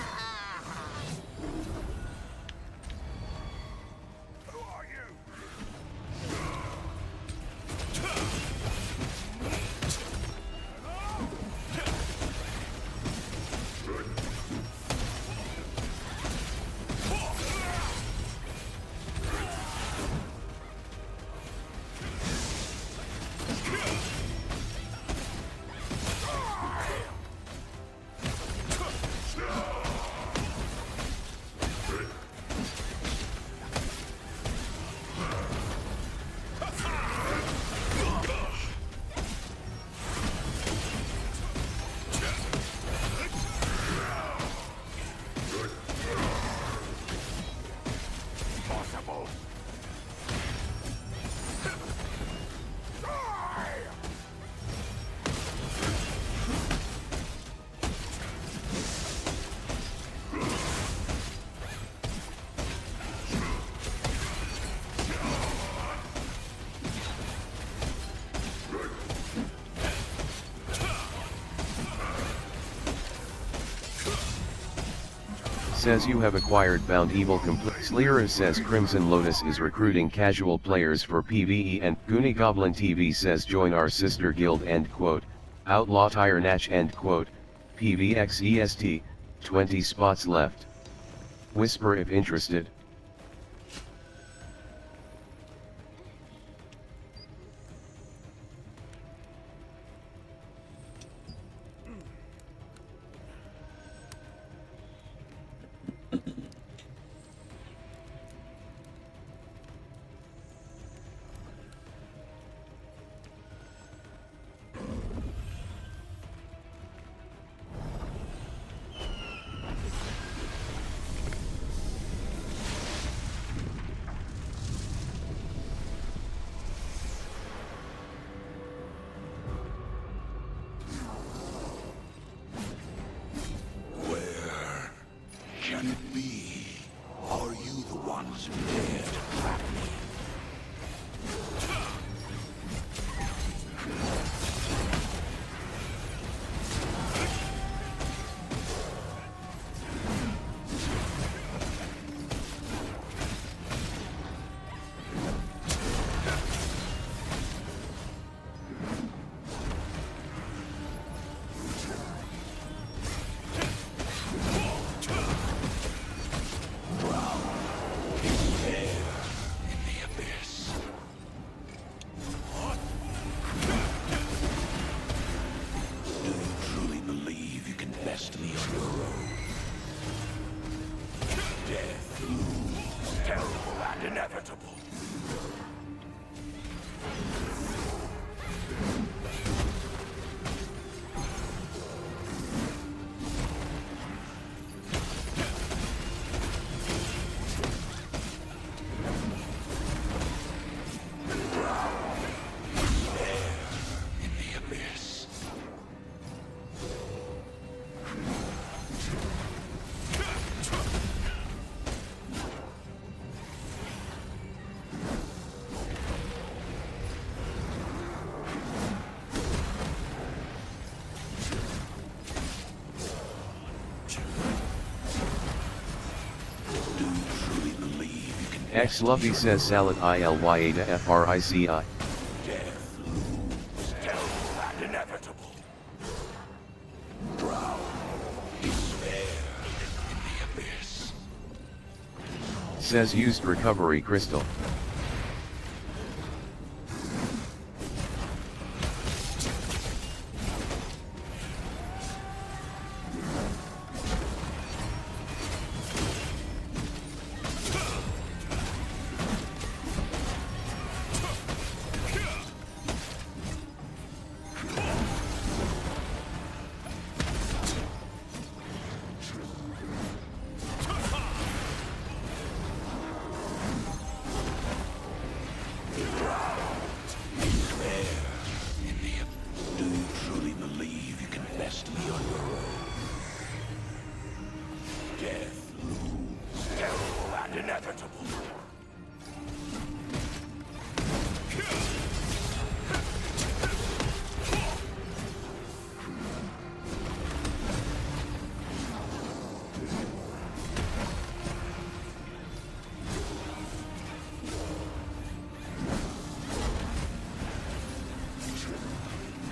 Says you have acquired Bound Evil complete. Sleera says Crimson Lotus is recruiting casual players for PvE, and Goonie Goblin TV says join our sister guild end quote. Outlaw Tire Natch end quote. PvXEST, 20 spots left. Whisper if interested.
must dare to trap me.
X Luffy says Salad ILYA to FRICI.
Death looms terrible and inevitable. Drown, despair in the abyss.
Says used recovery crystal.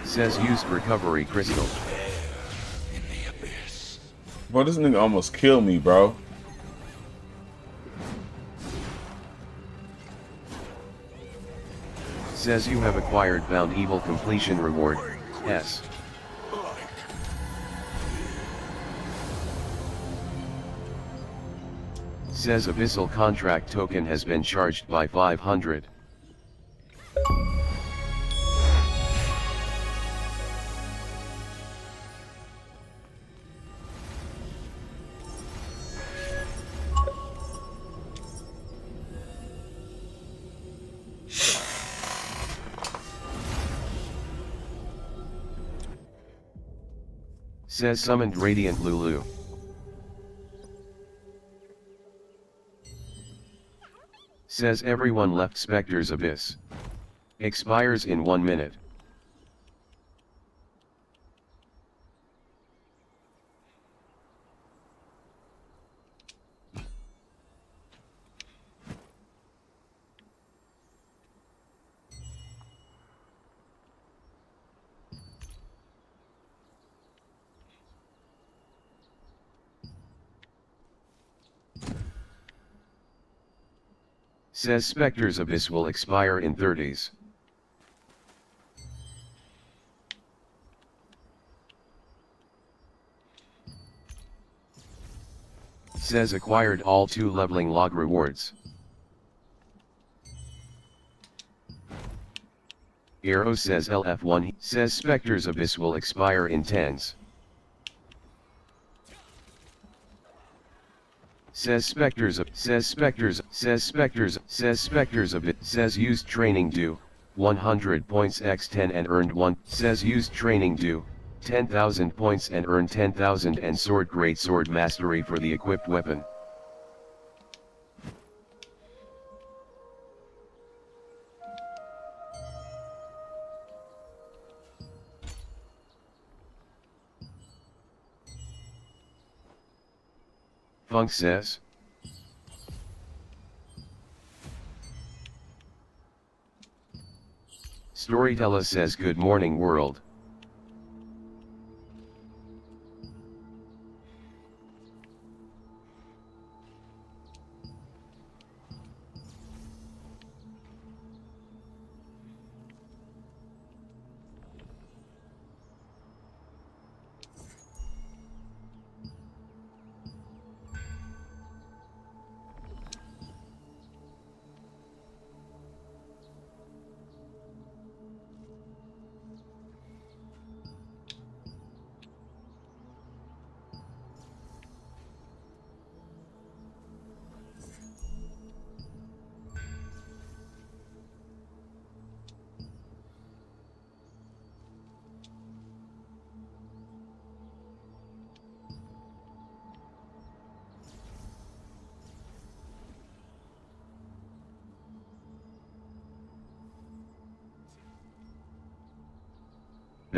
Says used recovery crystal.
Bro, this nigga almost killed me, bro.
Says you have acquired Bound Evil completion reward, S. Says Abyssal contract token has been charged by 500. Says summoned Radiant Lulu. Says everyone left Spectre's Abyss. Expires in 1 minute. Says Spectre's Abyss will expire in 30s. Says acquired all 2 leveling log rewards. Arrow says LF1 says Spectre's Abyss will expire in 10s. Says Spectre's Abyss says used training due 100 points x10 and earned 1 says used training due 10,000 points and earned 10,000 and sword great sword mastery for the equipped weapon. Funk says. Storyteller says good morning world.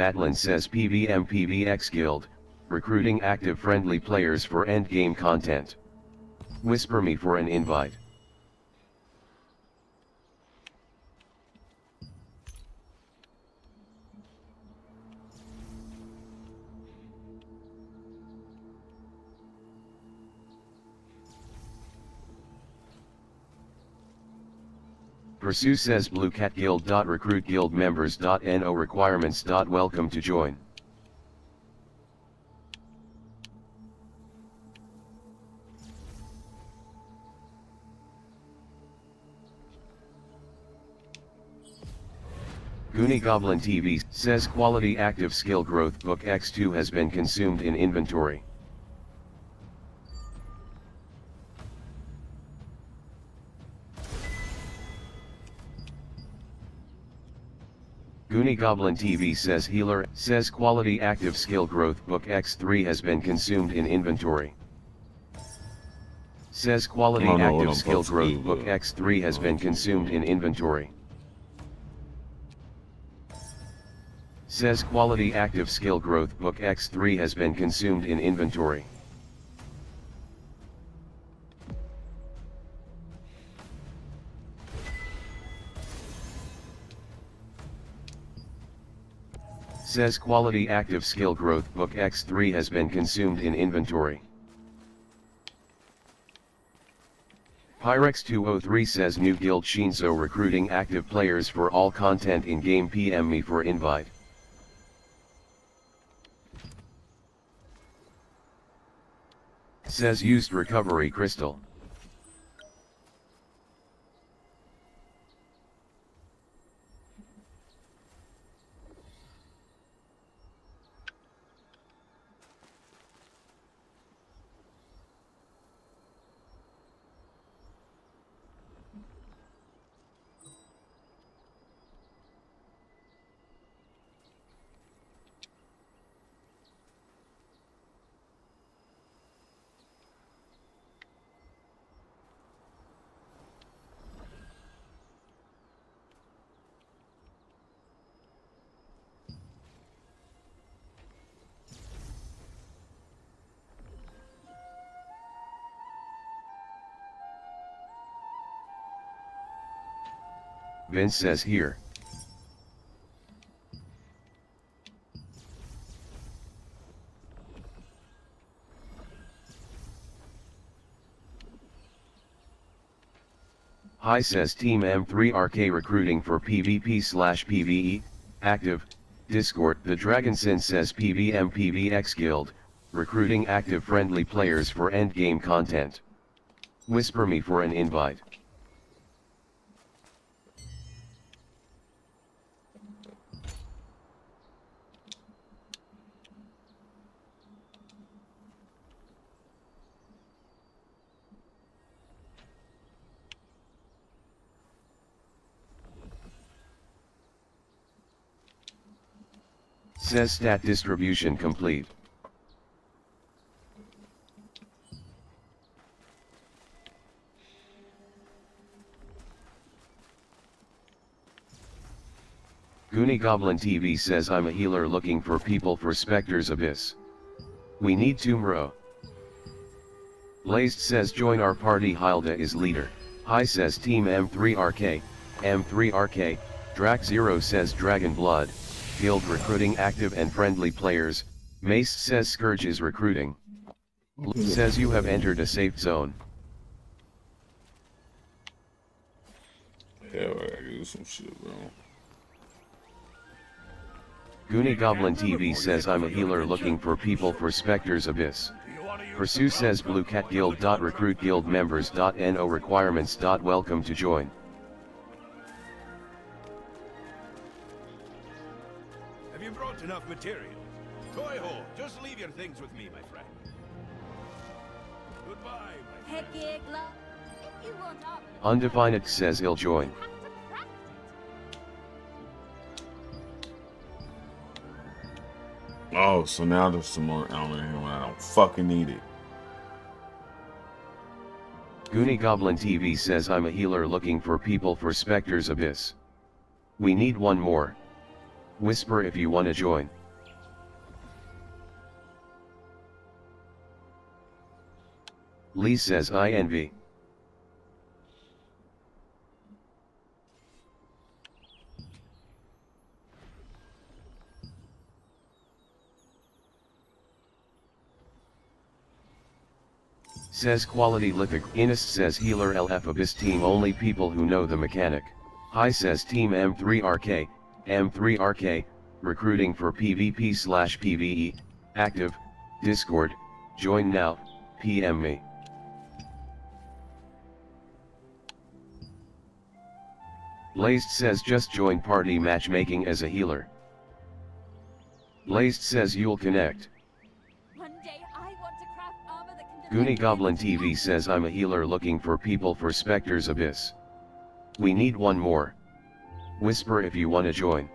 Batlin says PVM PVX Guild, recruiting active friendly players for endgame content. Whisper me for an invite. Pursue says bluecatguild.recruitguildmembers.no requirements.welcome to join. Goonie Goblin TV says quality active skill growth book X2 has been consumed in inventory. Goonie Goblin TV says Healer says quality active skill growth book X3 has been consumed in inventory. Says quality active skill growth book X3 has been consumed in inventory. Says quality active skill growth book X3 has been consumed in inventory. Says quality active skill growth book X3 has been consumed in inventory. Pyrex203 says new guild Shinzo recruiting active players for all content in game. PM me for invite. Says used recovery crystal. Vince says here. Hi says Team M3RK recruiting for PvP/PvE, active, Discord. The Dragonsin says PVM PVX Guild, recruiting active friendly players for endgame content. Whisper me for an invite. Says stat distribution complete. Goonie Goblin TV says I'm a healer looking for people for Spectre's Abyss. We need Tomorrow. Blazed says join our party. Hilda is leader. Hi says team M3RK, M3RK, Drac Zero says Dragon Blood, Guild recruiting active and friendly players, Mace says Scourge is recruiting. Says you have entered a safe zone.
Hell, I gotta do some shit, bro.
Goonie Goblin TV says I'm a healer looking for people for Spectre's Abyss. Pursue says Blue Cat Guild. Recruit guild members. No requirements. Welcome to join.
Have you brought enough material? Toiho, just leave your things with me, my friend. Goodbye, my friend.
Headgear, glove. If you want armor,
Undefined says he'll join.
you have to craft it.
Oh, so now there's some more armor here when I don't fucking need it.
Goonie Goblin TV says I'm a healer looking for people for Spectre's Abyss. We need one more. Whisper if you wanna join. Lee says I envy. Says quality lithic. Innis says healer LF Abyss team only people who know the mechanic. Hi says team M3RK, M3RK, recruiting for PvP/PvE, active, Discord, join now, PM me. Blazed says just join party matchmaking as a healer. Blazed says you'll connect.
One day I want to craft armor that can defend
Goonie Goblin
against
TV says I'm a healer looking for people for Spectre's Abyss. We need one more. Whisper if you wanna join.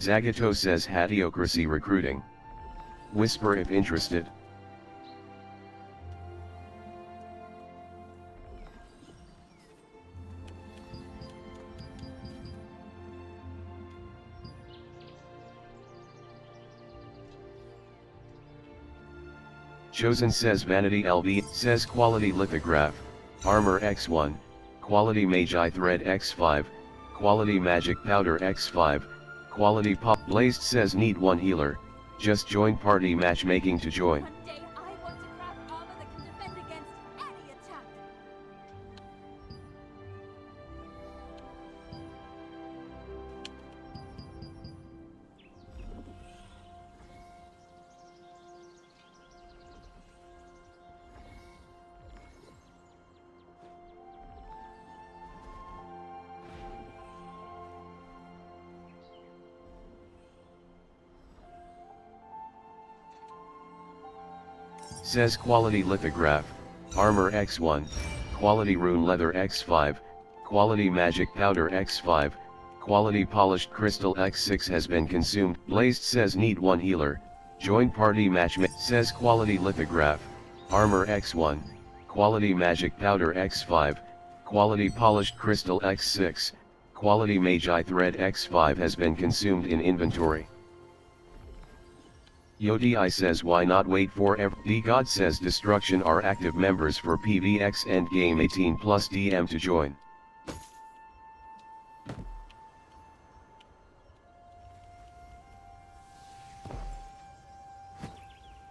Zagato says Hatiocracy recruiting. Whisper if interested. Chosen says Vanity LV, says quality lithograph, armor X1, quality Magi thread X5, quality magic powder X5, quality pop. Blazed says need one healer, just join party matchmaking to join.
One day I want to craft armor that can defend against any attack.
Says quality lithograph, armor X1, quality rune leather X5, quality magic powder X5, quality polished crystal X6 has been consumed. Blazed says need one healer, join party matchmaking. Says quality lithograph, armor X1, quality magic powder X5, quality polished crystal X6, quality Magi thread X5 has been consumed in inventory. Yodi says why not wait for D-God says Destruction are active members for PVX Endgame 18 plus DM to join.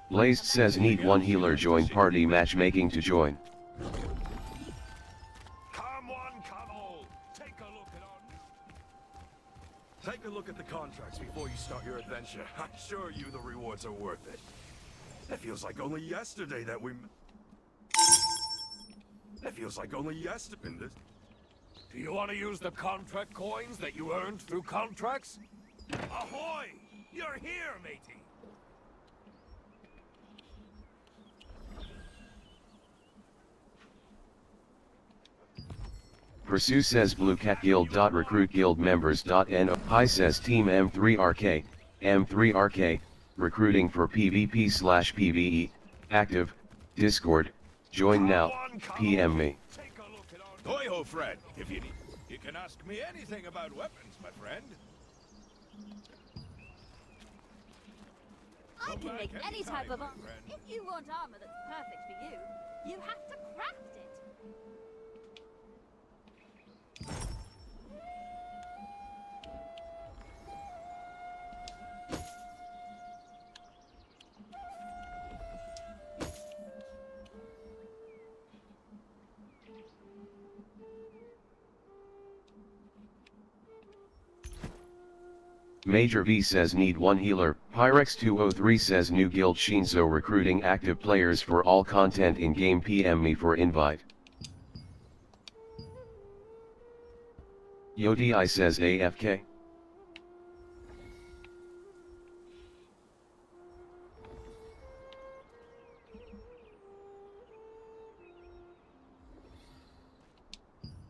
Blazed says need one healer join party matchmaking to join.
Take a look at the contracts before you start your adventure. I assure you the rewards are worth it. It feels like only yesterday that we... It feels like only yesterday...
Do you want to use the contract coins that you earned through contracts?
Ahoy! You're here, matey!
Pursue says Blue Cat Guild. Recruit guild members. No. Hi says team M3RK, M3RK, recruiting for PvP/PvE, active, Discord, join now, PM me.
Hoi ho, Fred. If you need, you can ask me anything about weapons, my friend.
I can make any type of armor. If you want armor that's perfect for you, you have to craft it.
Major V says need one healer. Pyrex 203 says new guild Shinzo recruiting active players for all content in game. PM me for invite. Yodi says AFK.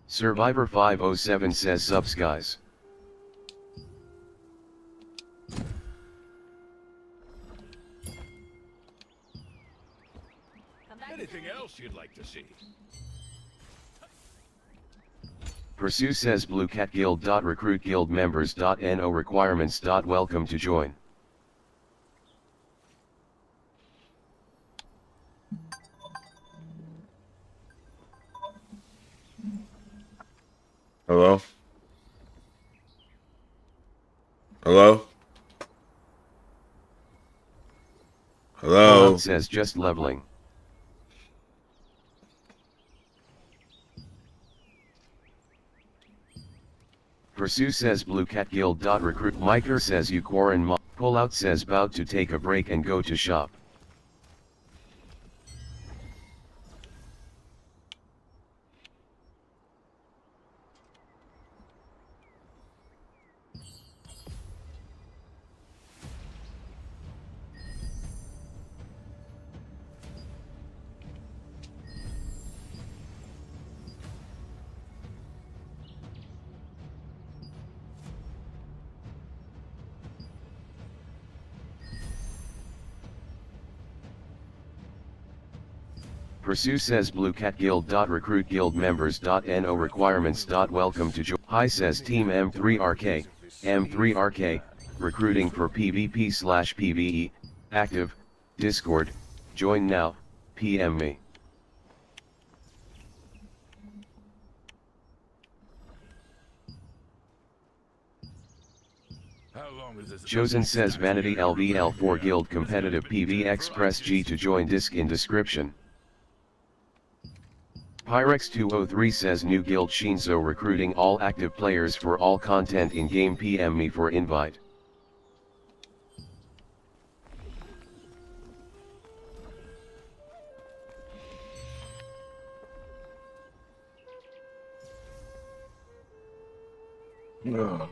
Survivor 507 says subs guys.
Anything else you'd like to see?
Pursue says Blue Cat Guild. Recruit guild members. No requirements. Welcome to join.
Hello? Hello? Hello?
Fallout says just leveling. Pursue says Blue Cat Guild. Recruit Miker says you quarren. Pullout says bout to take a break and go to shop. Pursue says Blue Cat Guild. Recruit guild members. No requirements. Welcome to join. Hi says Team M3RK. M3RK, recruiting for PvP/PvE, active, Discord, join now, PM me. Chosen says Vanity LVL4 Guild Competitive PvX. Press G to join. Disc in description. Pyrex 203 says new guild Shinzo recruiting all active players for all content in game. PM me for invite.
Ugh.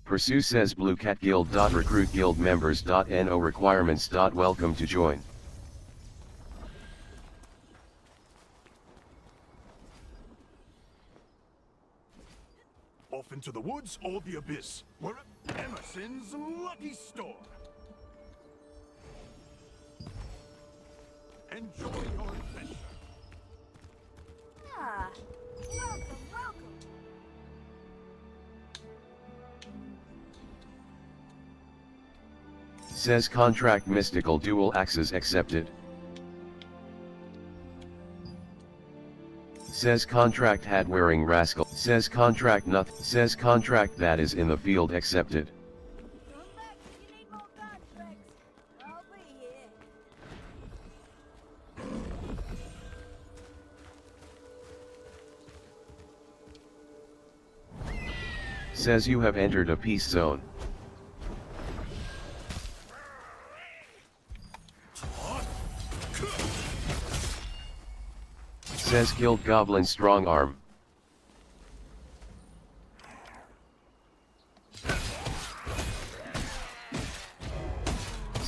Pursue says Blue Cat Guild. Recruit guild members. No requirements. Welcome to join.
Off into the woods or the abyss. We're at Emerson's Lucky Store. Enjoy your adventure.
Ah, welcome, welcome.
Says contract mystical dual axes accepted. Says contract hat wearing rascal. Says contract nothing. Says contract that is in the field accepted.
Come back if you need more contracts. I'll be here.
Says you have entered a peace zone. Says killed goblin strong arm.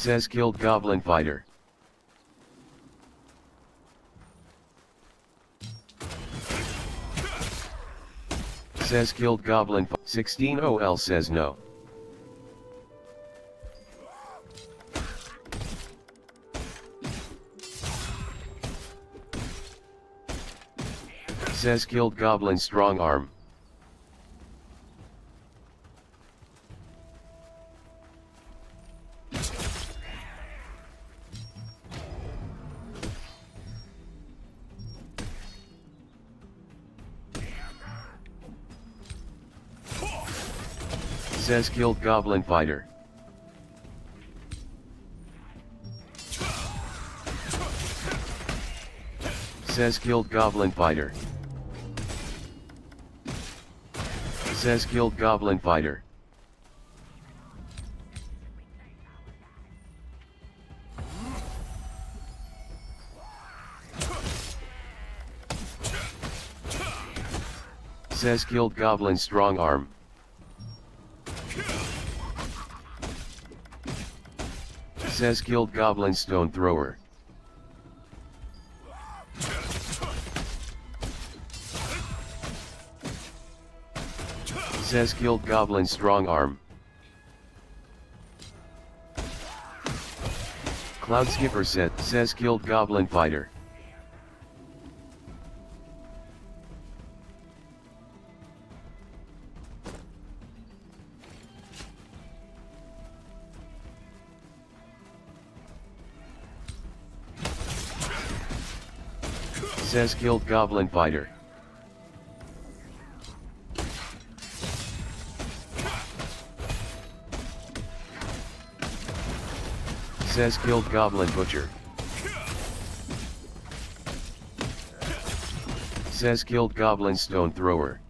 Says killed Goblin Fighter. Says killed Goblin 16OL says no. Says killed Goblin Strong Arm. Says killed Goblin Fighter. Says killed Goblin Fighter. Says killed Goblin Fighter. Says killed Goblin Strong Arm. Says killed Goblin Stone Thrower. Says killed Goblin Strong Arm. Cloud Skipper says killed Goblin Fighter. Says killed Goblin Fighter. Says killed Goblin Butcher. Says killed Goblin Stone Thrower.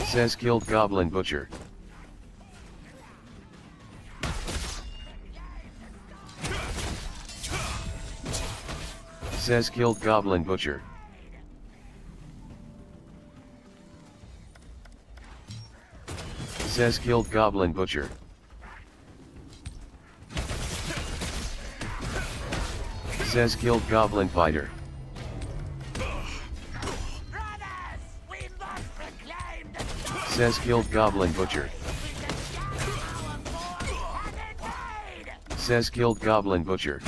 Says killed Goblin Butcher. Says killed Goblin Butcher. Says killed Goblin Butcher. Says killed Goblin Fighter. Says killed Goblin Butcher. Says killed Goblin Butcher.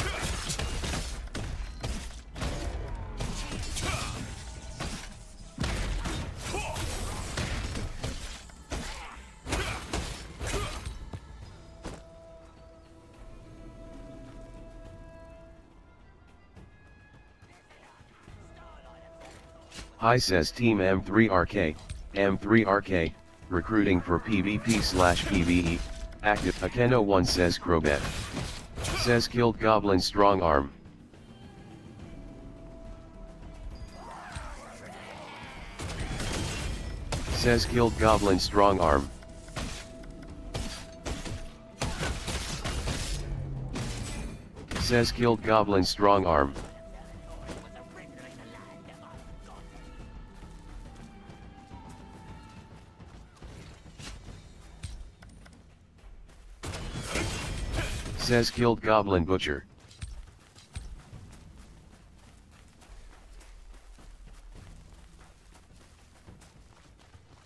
Hi says Team M3RK, M3RK, recruiting for PvP/PvE, active. Akeno1 says Crowbet. Says killed Goblin Strong Arm. Says killed Goblin Strong Arm. Says killed Goblin Strong Arm. Says killed Goblin Butcher.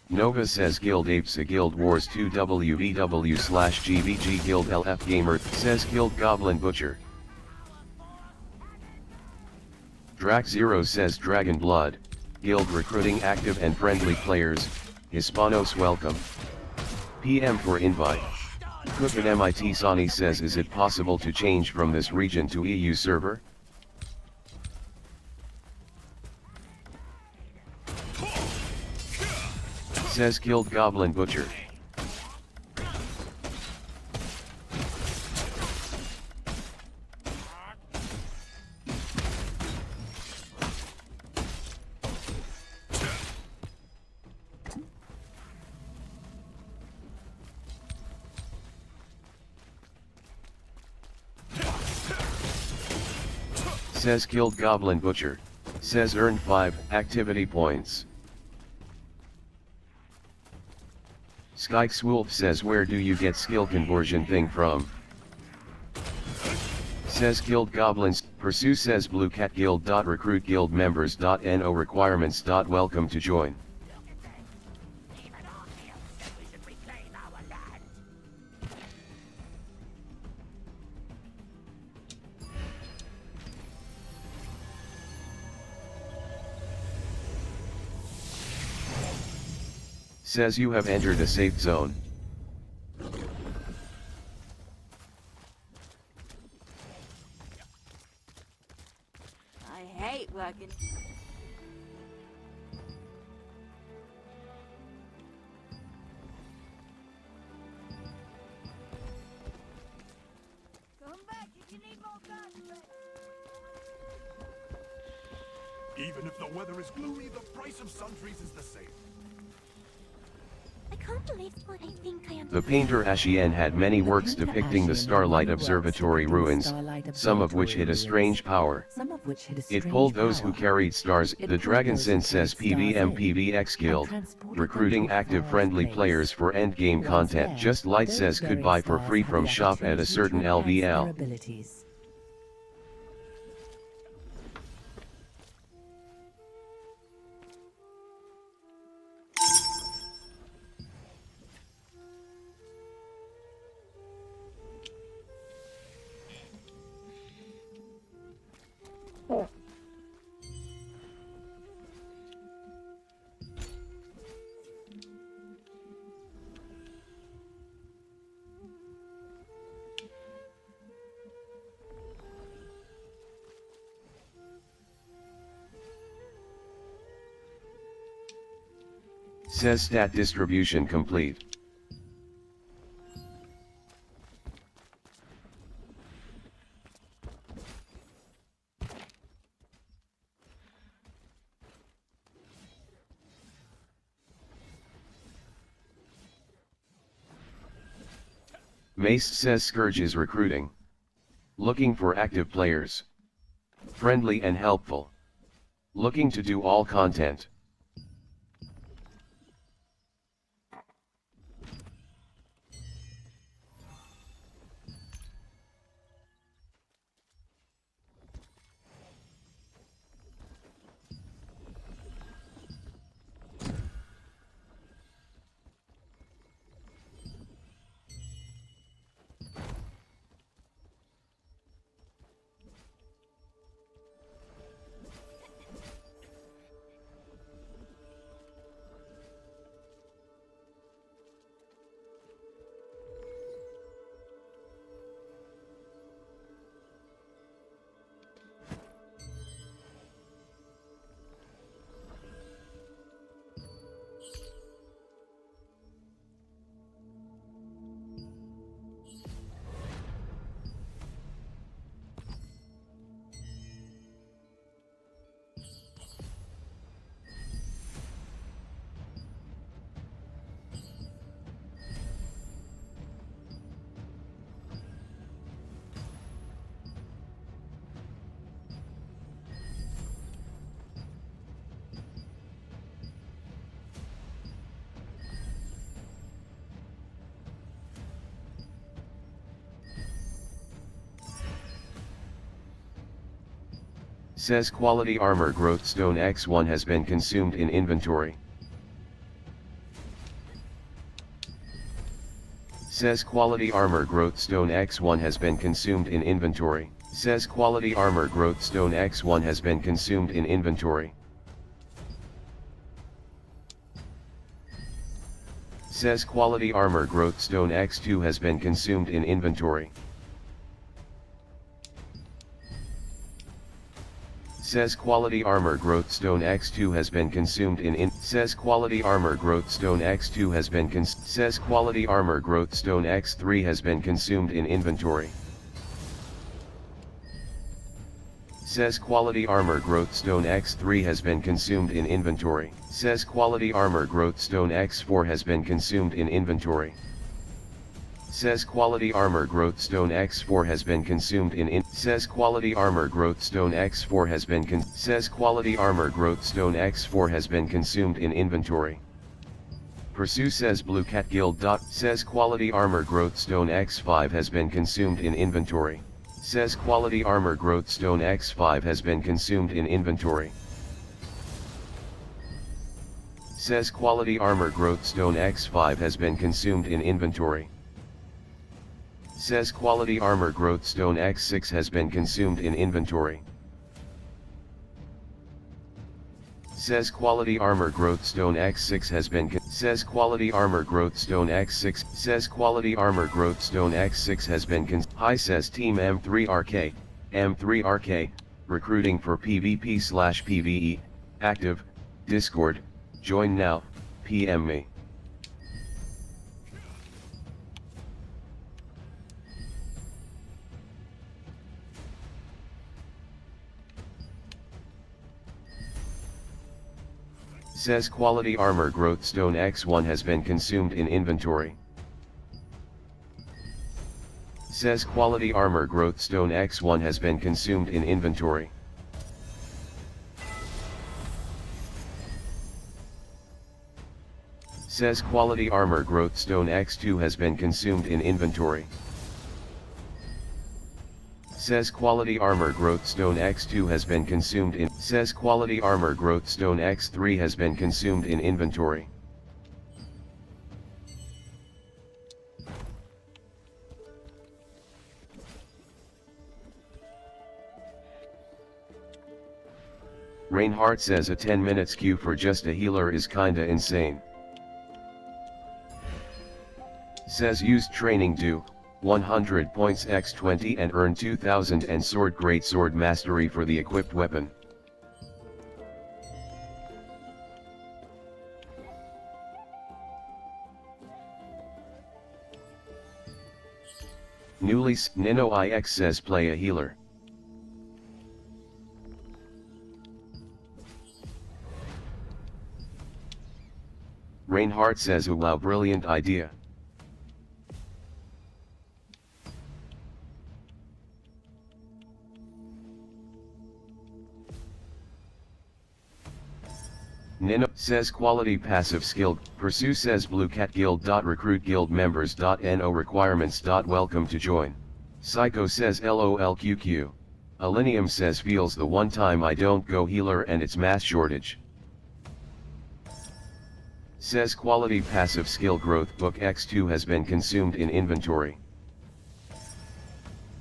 Nova says Guild Apes a Guild Wars 2 WVW/GVG Guild LF Gamer says killed Goblin Butcher. Drac Zero says Dragon Blood, Guild recruiting active and friendly players, Hispanos welcome. PM for invite. Cook and MIT Sani says is it possible to change from this region to EU server? Says killed Goblin Butcher. Says killed Goblin Butcher. Says earn 5 activity points. Skykeswolf says where do you get skill conversion thing from? Says killed goblins. Pursue says bluecatguild.recruit guild members.no requirements. Welcome to join. Says you have entered a safe zone.
I hate working. Come back if you need more guns.
Even if the weather is gloomy, the price of sundries is the same.
I can't believe what I think I am.
The painter Ashien had many works depicting the Starlight Observatory ruins, some of which hid a strange power. It pulled those who carried stars. The Dragonsin says PvMPVX Guild, recruiting active friendly players for endgame content. Just Light says could buy for free from shop at a certain LVL. Says stat distribution complete. Mace says Scourge is recruiting. Looking for active players. Friendly and helpful. Looking to do all content. Says quality armor growth stone X1 has been consumed in inventory. Says quality armor growth stone X1 has been consumed in inventory. Says quality armor growth stone X1 has been consumed in inventory. Says quality armor growth stone X2 has been consumed in inventory. Says quality armor growth stone X2 has been consumed in says quality armor growth stone X2 has been says quality armor growth stone X3 has been consumed in inventory. Says quality armor growth stone X3 has been consumed in inventory. Says quality armor growth stone X4 has been consumed in inventory. Says quality armor growth stone X4 has been consumed says quality armor growth stone X4 has been says quality armor growth stone X4 has been consumed in inventory. Pursue says Blue Cat Guild. Says quality armor growth stone X5 has been consumed in inventory. Says quality armor growth stone X5 has been consumed in inventory. Says quality armor growth stone X5 has been consumed in inventory. Says quality armor growth stone X6 has been consumed in inventory. Says quality armor growth stone X6 has been says quality armor growth stone X6 says quality armor growth stone X6 has been Hi says team M3RK recruiting for PvP/PvE active Discord join now PM me. Says quality armor growth stone X1 has been consumed in inventory. Says quality armor growth stone X1 has been consumed in inventory. Says quality armor growth stone X2 has been consumed in inventory. Says quality armor growth stone X2 has been consumed in says quality armor growth stone X3 has been consumed in inventory. Reinhardt says a 10 minutes queue for just a healer is kinda insane. Says used training do 100 points x20 and earn 2000 and sword great sword mastery for the equipped weapon. Newly Nino IX says play a healer. Reinhardt says wow, brilliant idea. Nino says quality passive skill. Pursue says Blue Cat Guild. Recruit guild members. No requirements. Welcome to join. Psycho says LOLQQ. Alinium says feels the one time I don't go healer and it's mass shortage. Says quality passive skill growth book X2 has been consumed in inventory.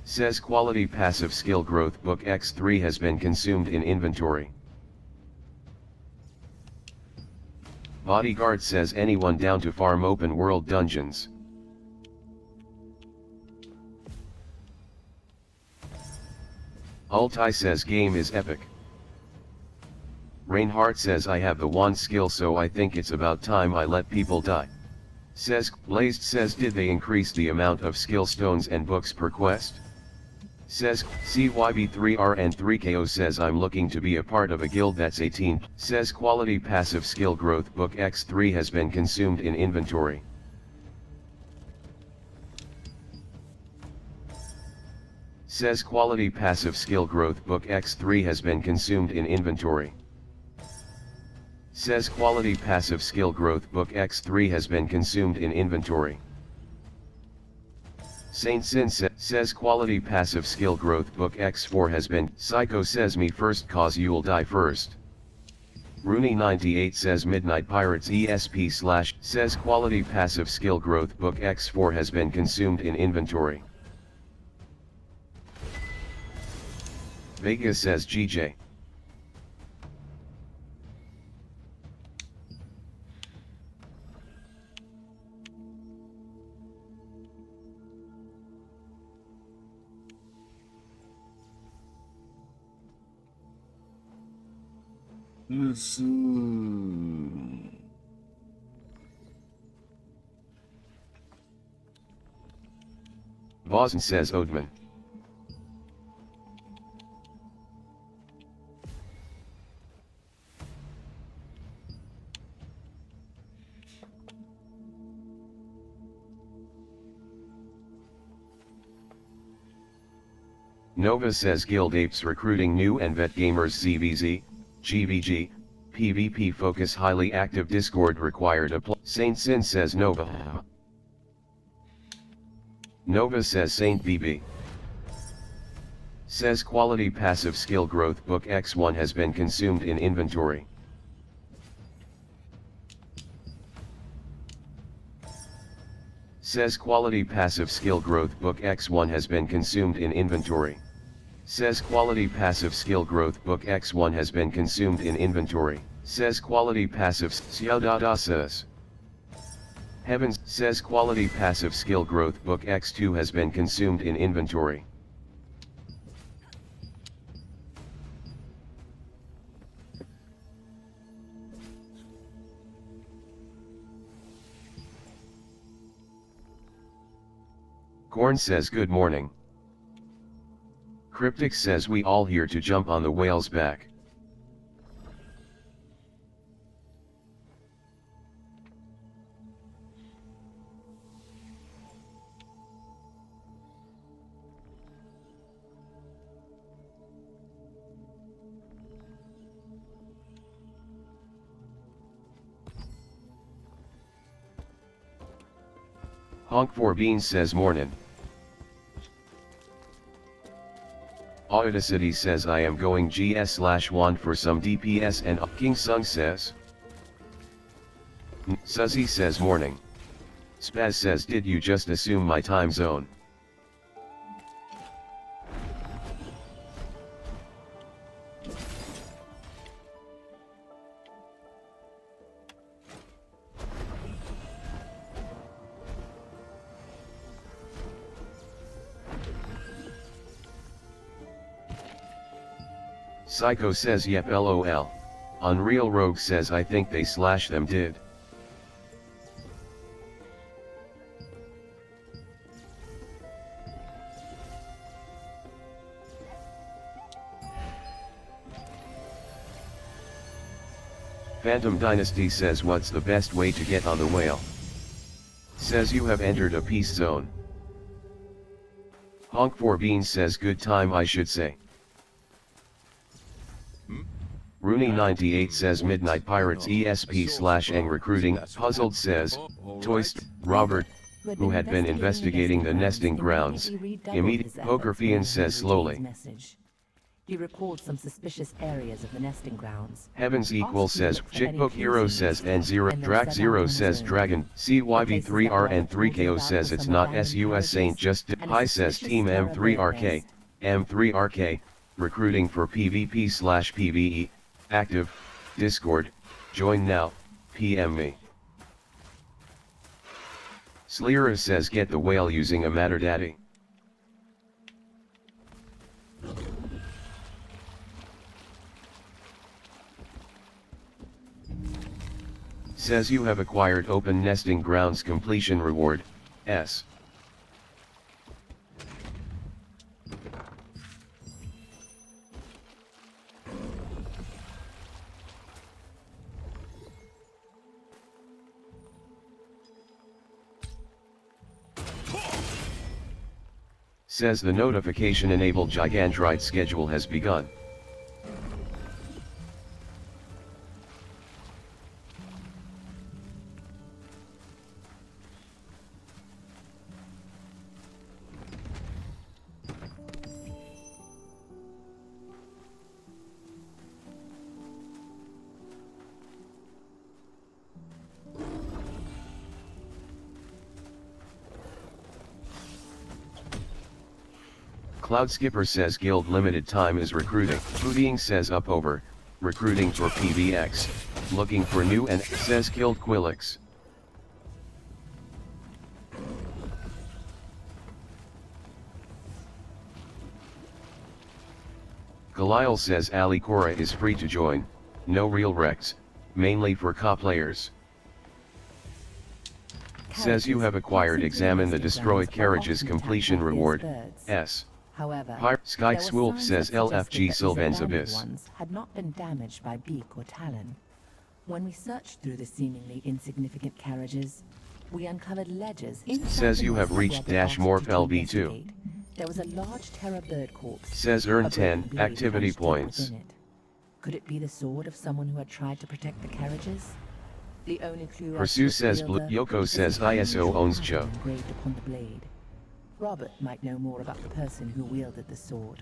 Says quality passive skill growth book X3 has been consumed in inventory. Bodyguard says anyone down to farm open world dungeons. Altai says game is epic. Reinhardt says I have the wand skill so I think it's about time I let people die. Says Blazed says did they increase the amount of skill stones and books per quest? Says CYB3R and 3KO says I'm looking to be a part of a guild that's 18. Says quality passive skill growth book X3 has been consumed in inventory. Says quality passive skill growth book X3 has been consumed in inventory. Says quality passive skill growth book X3 has been consumed in inventory. Saint Sin says quality passive skill growth book X4 has been. Psycho says me first cause you'll die first. Rooney98 says Midnight Pirates ESP / says quality passive skill growth book X4 has been consumed in inventory. Vegas says GJ. Vossen says Odman. Nova says Guild Apes recruiting new and vet gamers CVZ, GVG, PvP focus highly active Discord required apply. Saint Sin says Nova. Nova says Saint BB. Says quality passive skill growth book X1 has been consumed in inventory. Says quality passive skill growth book X1 has been consumed in inventory. Says quality passive skill growth book X1 has been consumed in inventory. Says quality passive Xiaodada says. Heavens says quality passive skill growth book X2 has been consumed in inventory. Gorn says good morning. Cryptic says we all here to jump on the whale's back. Honk for Beans says mornin'. Audacity says I am going GS/1 for some DPS and King Sung says. Suzy says morning. Spaz says did you just assume my time zone? Psycho says yep lol. Unreal Rogue says I think they slash them did. Phantom Dynasty says what's the best way to get on the whale? Says you have entered a peace zone. Honk for Beans says good time I should say. Rooney98 says Midnight Pirates ESP/Ang recruiting. Puzzled says, Toist, Robert, who had been investigating the nesting grounds. Immediate Pokerfian says slowly.
He recalled some suspicious areas of the nesting grounds.
Heavens Equal says, Chickbook Hero says N0, Drac 0 says Dragon, CYV3R and 3KO says it's not SUS Saint just Hi says Team M3RK, M3RK, recruiting for PvP/PvE. Active, Discord, join now, PM me. Sleera says get the whale using a Matter Daddy. Says you have acquired Open Nesting Grounds completion reward, S. Says the notification-enabled Gigantrite schedule has begun. Cloud Skipper says Guild limited time is recruiting. Bootying says up over, recruiting for PVX, looking for new and says killed Quillix. Galile says Ali Cora is free to join, no real Rex, mainly for CA players. Says you have acquired Examine the Destroyed Carriages completion reward, S.
However,
Sky Swoop says LFG Sylvan's Abyss.
Ones had not been damaged by beak or talon. When we searched through the seemingly insignificant carriages, we uncovered ledges.
Says you have reached Dash Morph LB2.
There was a large terror bird corpse.
Says earn
A
10
broken blade
activity
hunched deep
points.
within it. Could it be the sword of someone who had tried to protect the carriages? The only clue
Pursue says Blue. Yoko says ISO owns Cho.
engraved upon the blade. Robert might know more about the person who wielded the sword.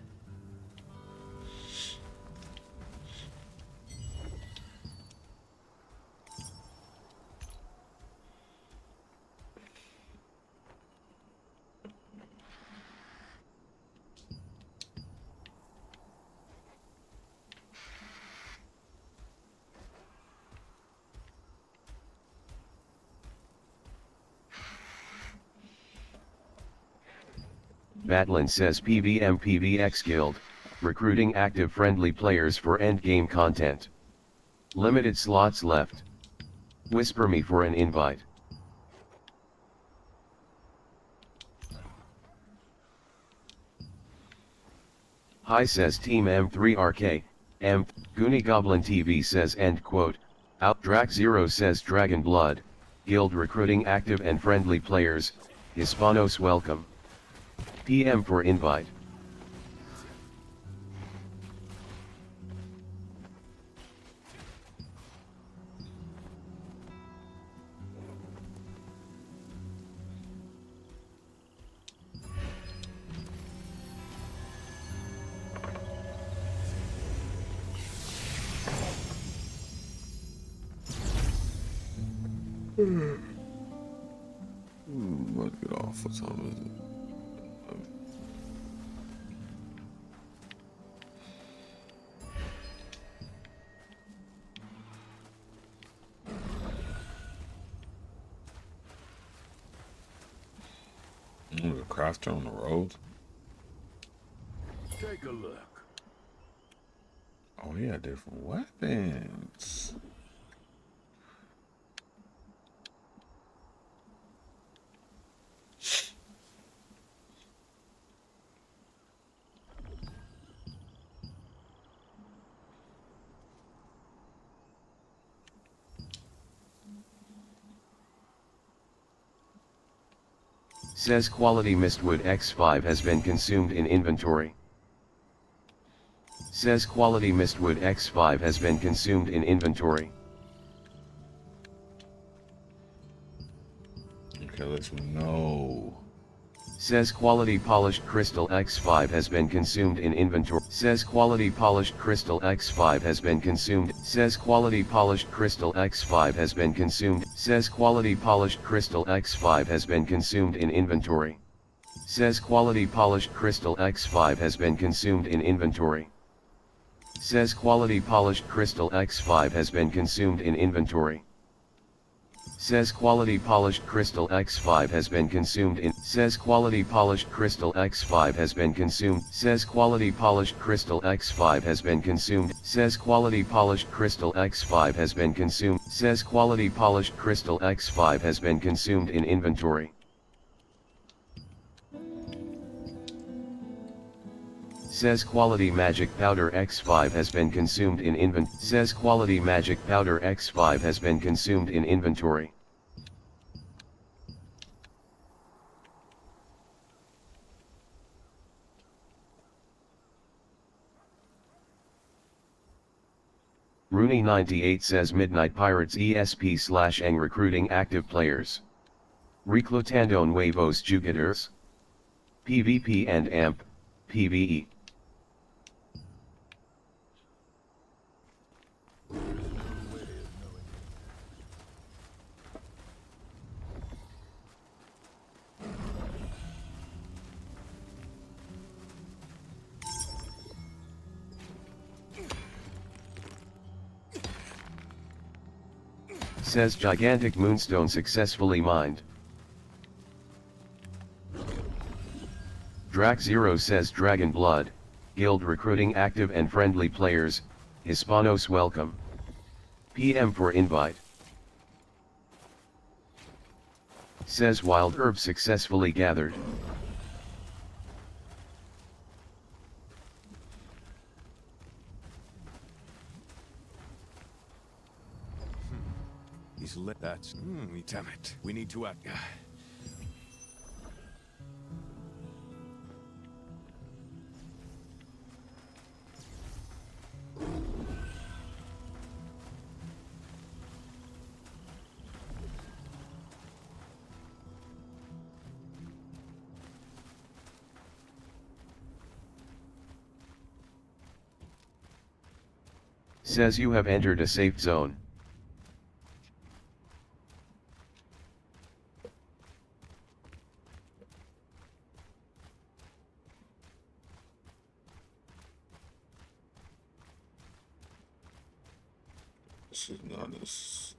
Batlin says PVM PVX Guild, recruiting active friendly players for endgame content. Limited slots left. Whisper me for an invite. Hi says Team M3RK, Goonie Goblin TV says end quote, out Drac Zero says Dragon Blood, Guild recruiting active and friendly players, Hispanos welcome. PM for invite.
Let's get off. What time is it? The crafter on the road.
Take a look.
Oh, yeah, different weapons.
Says quality Mistwood X5 has been consumed in inventory. Says quality Mistwood X5 has been consumed in inventory.
Okay, let's know.
Says quality polished crystal X5 has been consumed in inventory. Says quality polished crystal X5 has been consumed. Says quality polished crystal X5 has been consumed. Says quality polished crystal X5 has been consumed in inventory. Says quality polished crystal X5 has been consumed in inventory. Says quality polished crystal X5 has been consumed in inventory. Says quality polished crystal X5 has been consumed in. Says quality polished crystal X5 has been consumed. Says quality polished crystal X5 has been consumed. Says quality polished crystal X5 has been consumed. Says quality polished crystal X5 has been consumed in inventory. Says quality magic powder X5 has been consumed in inventory. Says quality magic powder X5 has been consumed in inventory. Rooney98 says Midnight Pirates ESP/Eng recruiting active players. Reclutando nuevos jugadores. PvP and AMP, PvE. Says gigantic moonstone successfully mined. Drac Zero says Dragon Blood, Guild recruiting active and friendly players, Hispanos welcome. PM for invite. Says wild herb successfully gathered.
He's lit. That's. Damn it. We need to act.
Says you have entered a safe zone.
This is not as...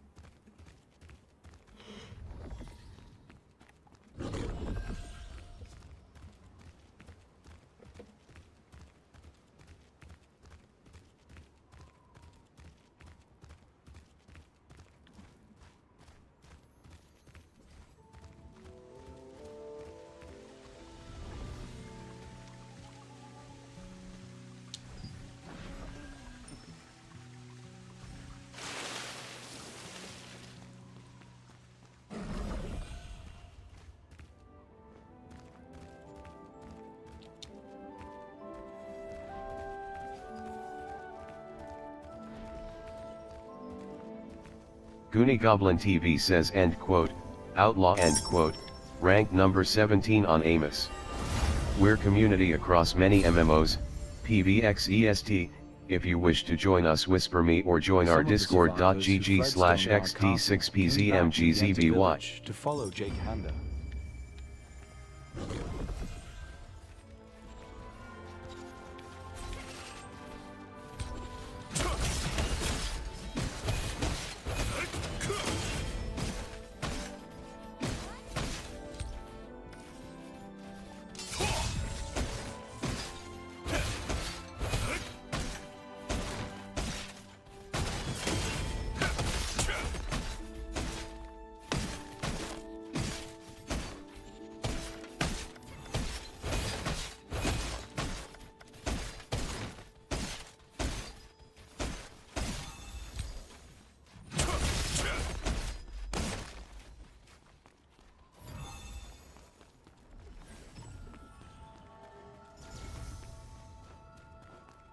Goonie Goblin TV says end quote, outlaw end quote, rank number 17 on Amos. We're community across many MMOs, PvX EST, if you wish to join us whisper me or join our discord.gg/xt6pzmgzby.
To follow Jake Hander.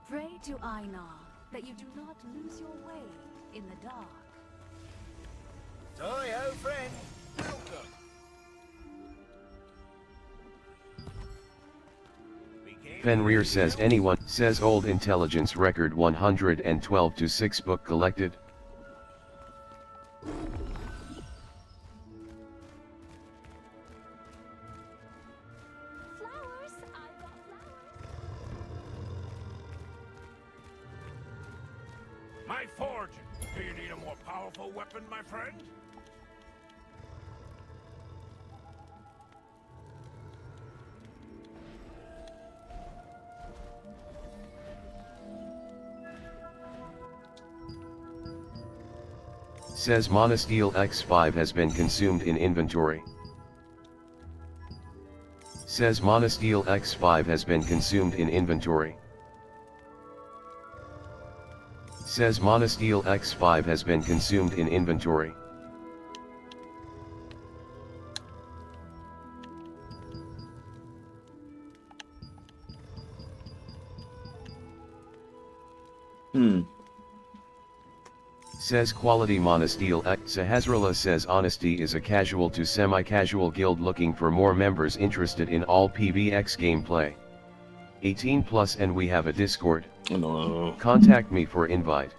Pray to Einar that you do not lose your way in the dark.
Hi-ho, friend. Welcome.
Fenrir says anyone, says old intelligence record 112 to 6 book collected.
Flowers, I got flowers.
My forge! Do you need a more powerful weapon, my friend?
Says Monosteel X5 has been consumed in inventory. Says Monosteel X5 has been consumed in inventory. Says Monosteel X5 has been consumed in inventory. Says quality Monosteel X. Sahasrala says honesty is a casual to semi-casual guild looking for more members interested in all PvX gameplay. 18 plus and we have a Discord.
No.
Contact me for invite.